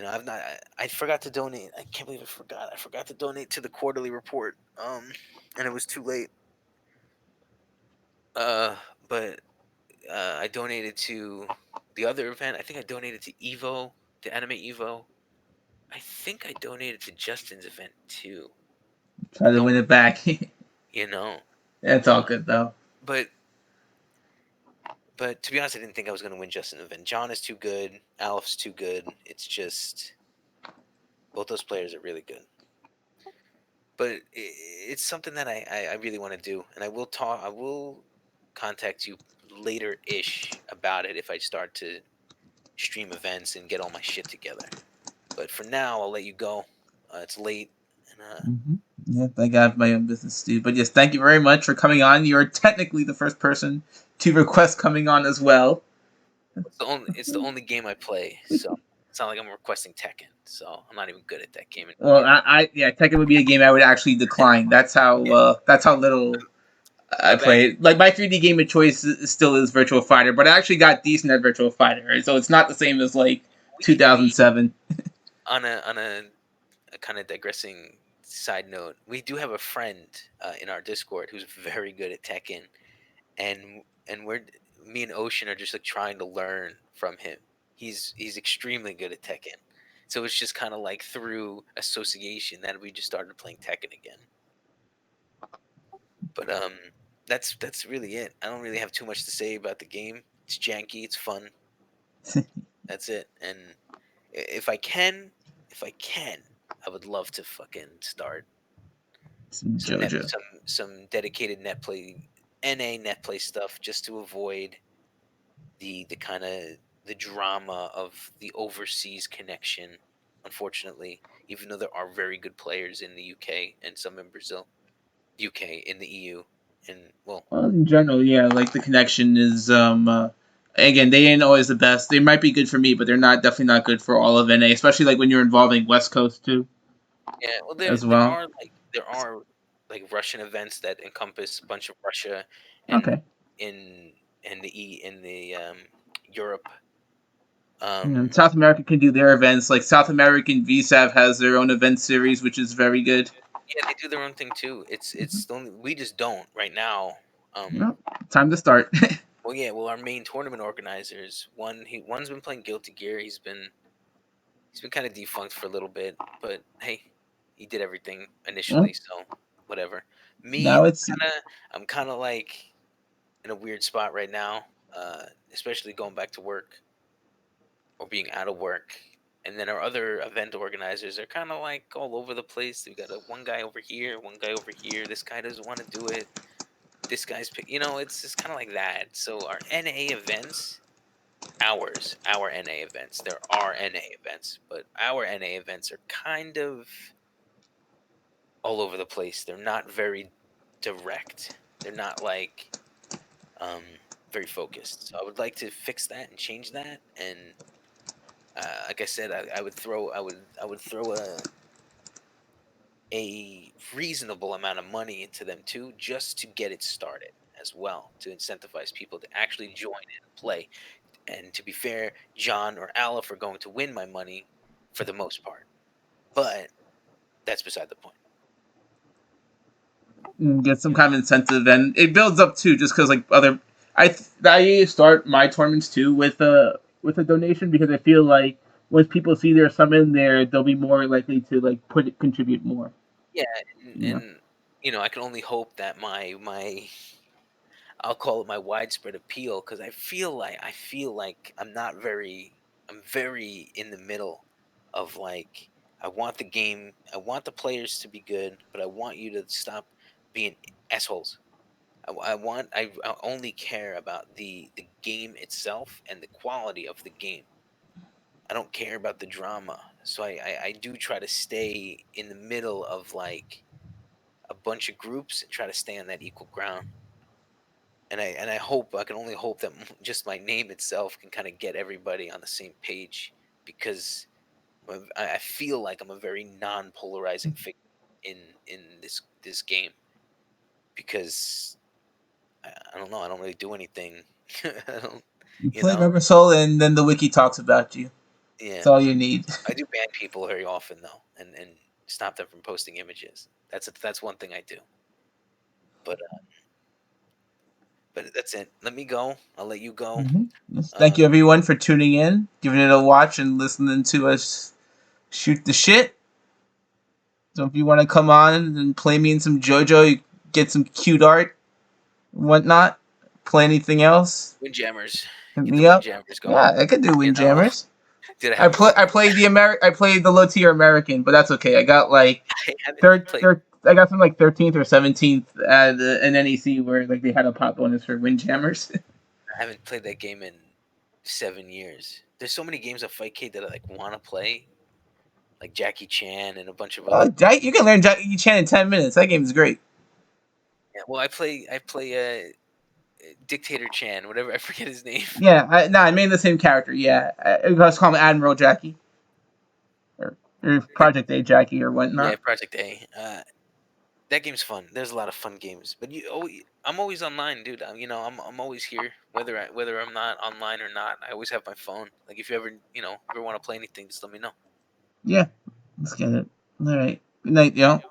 I've not. I forgot to donate. I can't believe I forgot. I forgot to donate to the quarterly report. And it was too late. Uh, but I donated to the other event. I think I donated to Evo, to Anime Evo. I think I donated to Justin's event too. Try to Don't win it back. you know? It's all good though. But to be honest, I didn't think I was gonna win Justin's event. John is too good. Alf's too good. It's just both those players are really good. But it's something that I really want to do, and I will talk. I will contact you later ish about it if I start to stream events and get all my shit together. But for now, I'll let you go. It's late, and Hmm. Yep, I got my own business too. But yes, thank you very much for coming on. You're technically the first person to request coming on as well. it's the only game I play, so it's not like I'm requesting Tekken. So I'm not even good at that game. Well, yeah, Tekken would be a game I would actually decline. That's how little I I've play actually it. Like my 3D game of choice still is Virtual Fighter, but I actually got decent at Virtual Fighter, right? So it's not the same as like we 2007. on a kind of digressing side note, we do have a friend in our Discord who's very good at Tekken, and we're me and Ocean are just like trying to learn from him. He's extremely good at Tekken, so it's just kind of like through association that we just started playing Tekken again. But that's really it. I don't really have too much to say about the game. It's janky. It's fun. That's it. And if I can, if I can, I would love to fucking start some net Jojo. some dedicated net play NA net play stuff just to avoid the kind of the drama of the overseas connection. Unfortunately, even though there are very good players in the UK and some in Brazil, UK in the EU, and well, Well, in general, yeah, like the connection is again, they ain't always the best. They might be good for me, but they're not definitely not good for all of NA, especially like when you're involving West Coast too yeah, well, as there well. are like Russian events that encompass a bunch of Russia, and Okay. in in the Europe. South America can do their events. Like South American VSAV has their own event series, which is very good. Yeah, they do their own thing too. It's the only we just don't right now. Well, time to start. Well, yeah, well, our main tournament organizers, one's been playing Guilty Gear. He's been kind of defunct for a little bit, but hey, he did everything Well, initially, so whatever. Me, now it's I'm kind of like in a weird spot right now, especially going back to work or being out of work. And then our other event organizers are kind of like all over the place. We got one guy over here, one guy over here. This guy doesn't want to do it. This guy's, it's just kind of like that. So our NA events, our NA events, there are NA events, but our NA events are kind of all over the place. They're not very direct. They're not like um, very focused. So I would like to fix that and change that. And like I said, I would throw a reasonable amount of money into them too, just to get it started as well, to incentivize people to actually join in and play. And to be fair, John or Aleph are going to win my money for the most part, but that's beside the point. get some kind of incentive, and it builds up too. Just because like I start my tournaments too with a donation because I feel like once people see there's some in there, they'll be more likely to like contribute more. Yeah, You know. and I can only hope that my I'll call it my widespread appeal, because I feel like I'm very in the middle of like, I want the players to be good, but I want you to stop being assholes. I only care about the game itself and the quality of the game. I don't care about the drama. So I do try to stay in the middle of like a bunch of groups and try to stay on that equal ground. And I can only hope that just my name itself can kind of get everybody on the same page, because I feel like I'm a very non-polarizing figure in this game, because I don't know, I don't really do anything. I don't, You you play know. Rubber Soul, and then the wiki talks about you. Yeah, That's all you need. I do ban people very often though, and stop them from posting images. That's one thing I do. But But that's it. Let me go. I'll let you go. Yes, thank you everyone for tuning in, giving it a watch, and listening to us shoot the shit. So if you want to come on and play me in some Jojo, you get some cute art, and whatnot. Play anything else? Windjammers. Hit Get the me up. Windjammers going. Yeah, I could do You know? Dude, I haven't played I that. played the low tier American, but that's okay. I got like I haven't played. I got some like 13th or 17th at an NEC where like they had a pop bonus for Windjammers. I haven't played that game in 7 years. There's so many games of Fightcade that I like want to play, like Jackie Chan and a bunch of other. You can learn Jackie Chan in 10 minutes. That game is great. Yeah, well, I play Dictator Chan, whatever. I forget his name. Yeah, I made the same character. Yeah, let's call him Admiral Jackie, or Project A Jackie, or Yeah, whatnot. Project A. That game's fun. There's a lot of fun games, but I'm always online, dude. I'm always here, whether I'm not online or not. I always have my phone. Like if you ever want to play anything, just let me know. Yeah, let's get it. All right. Good night, yo.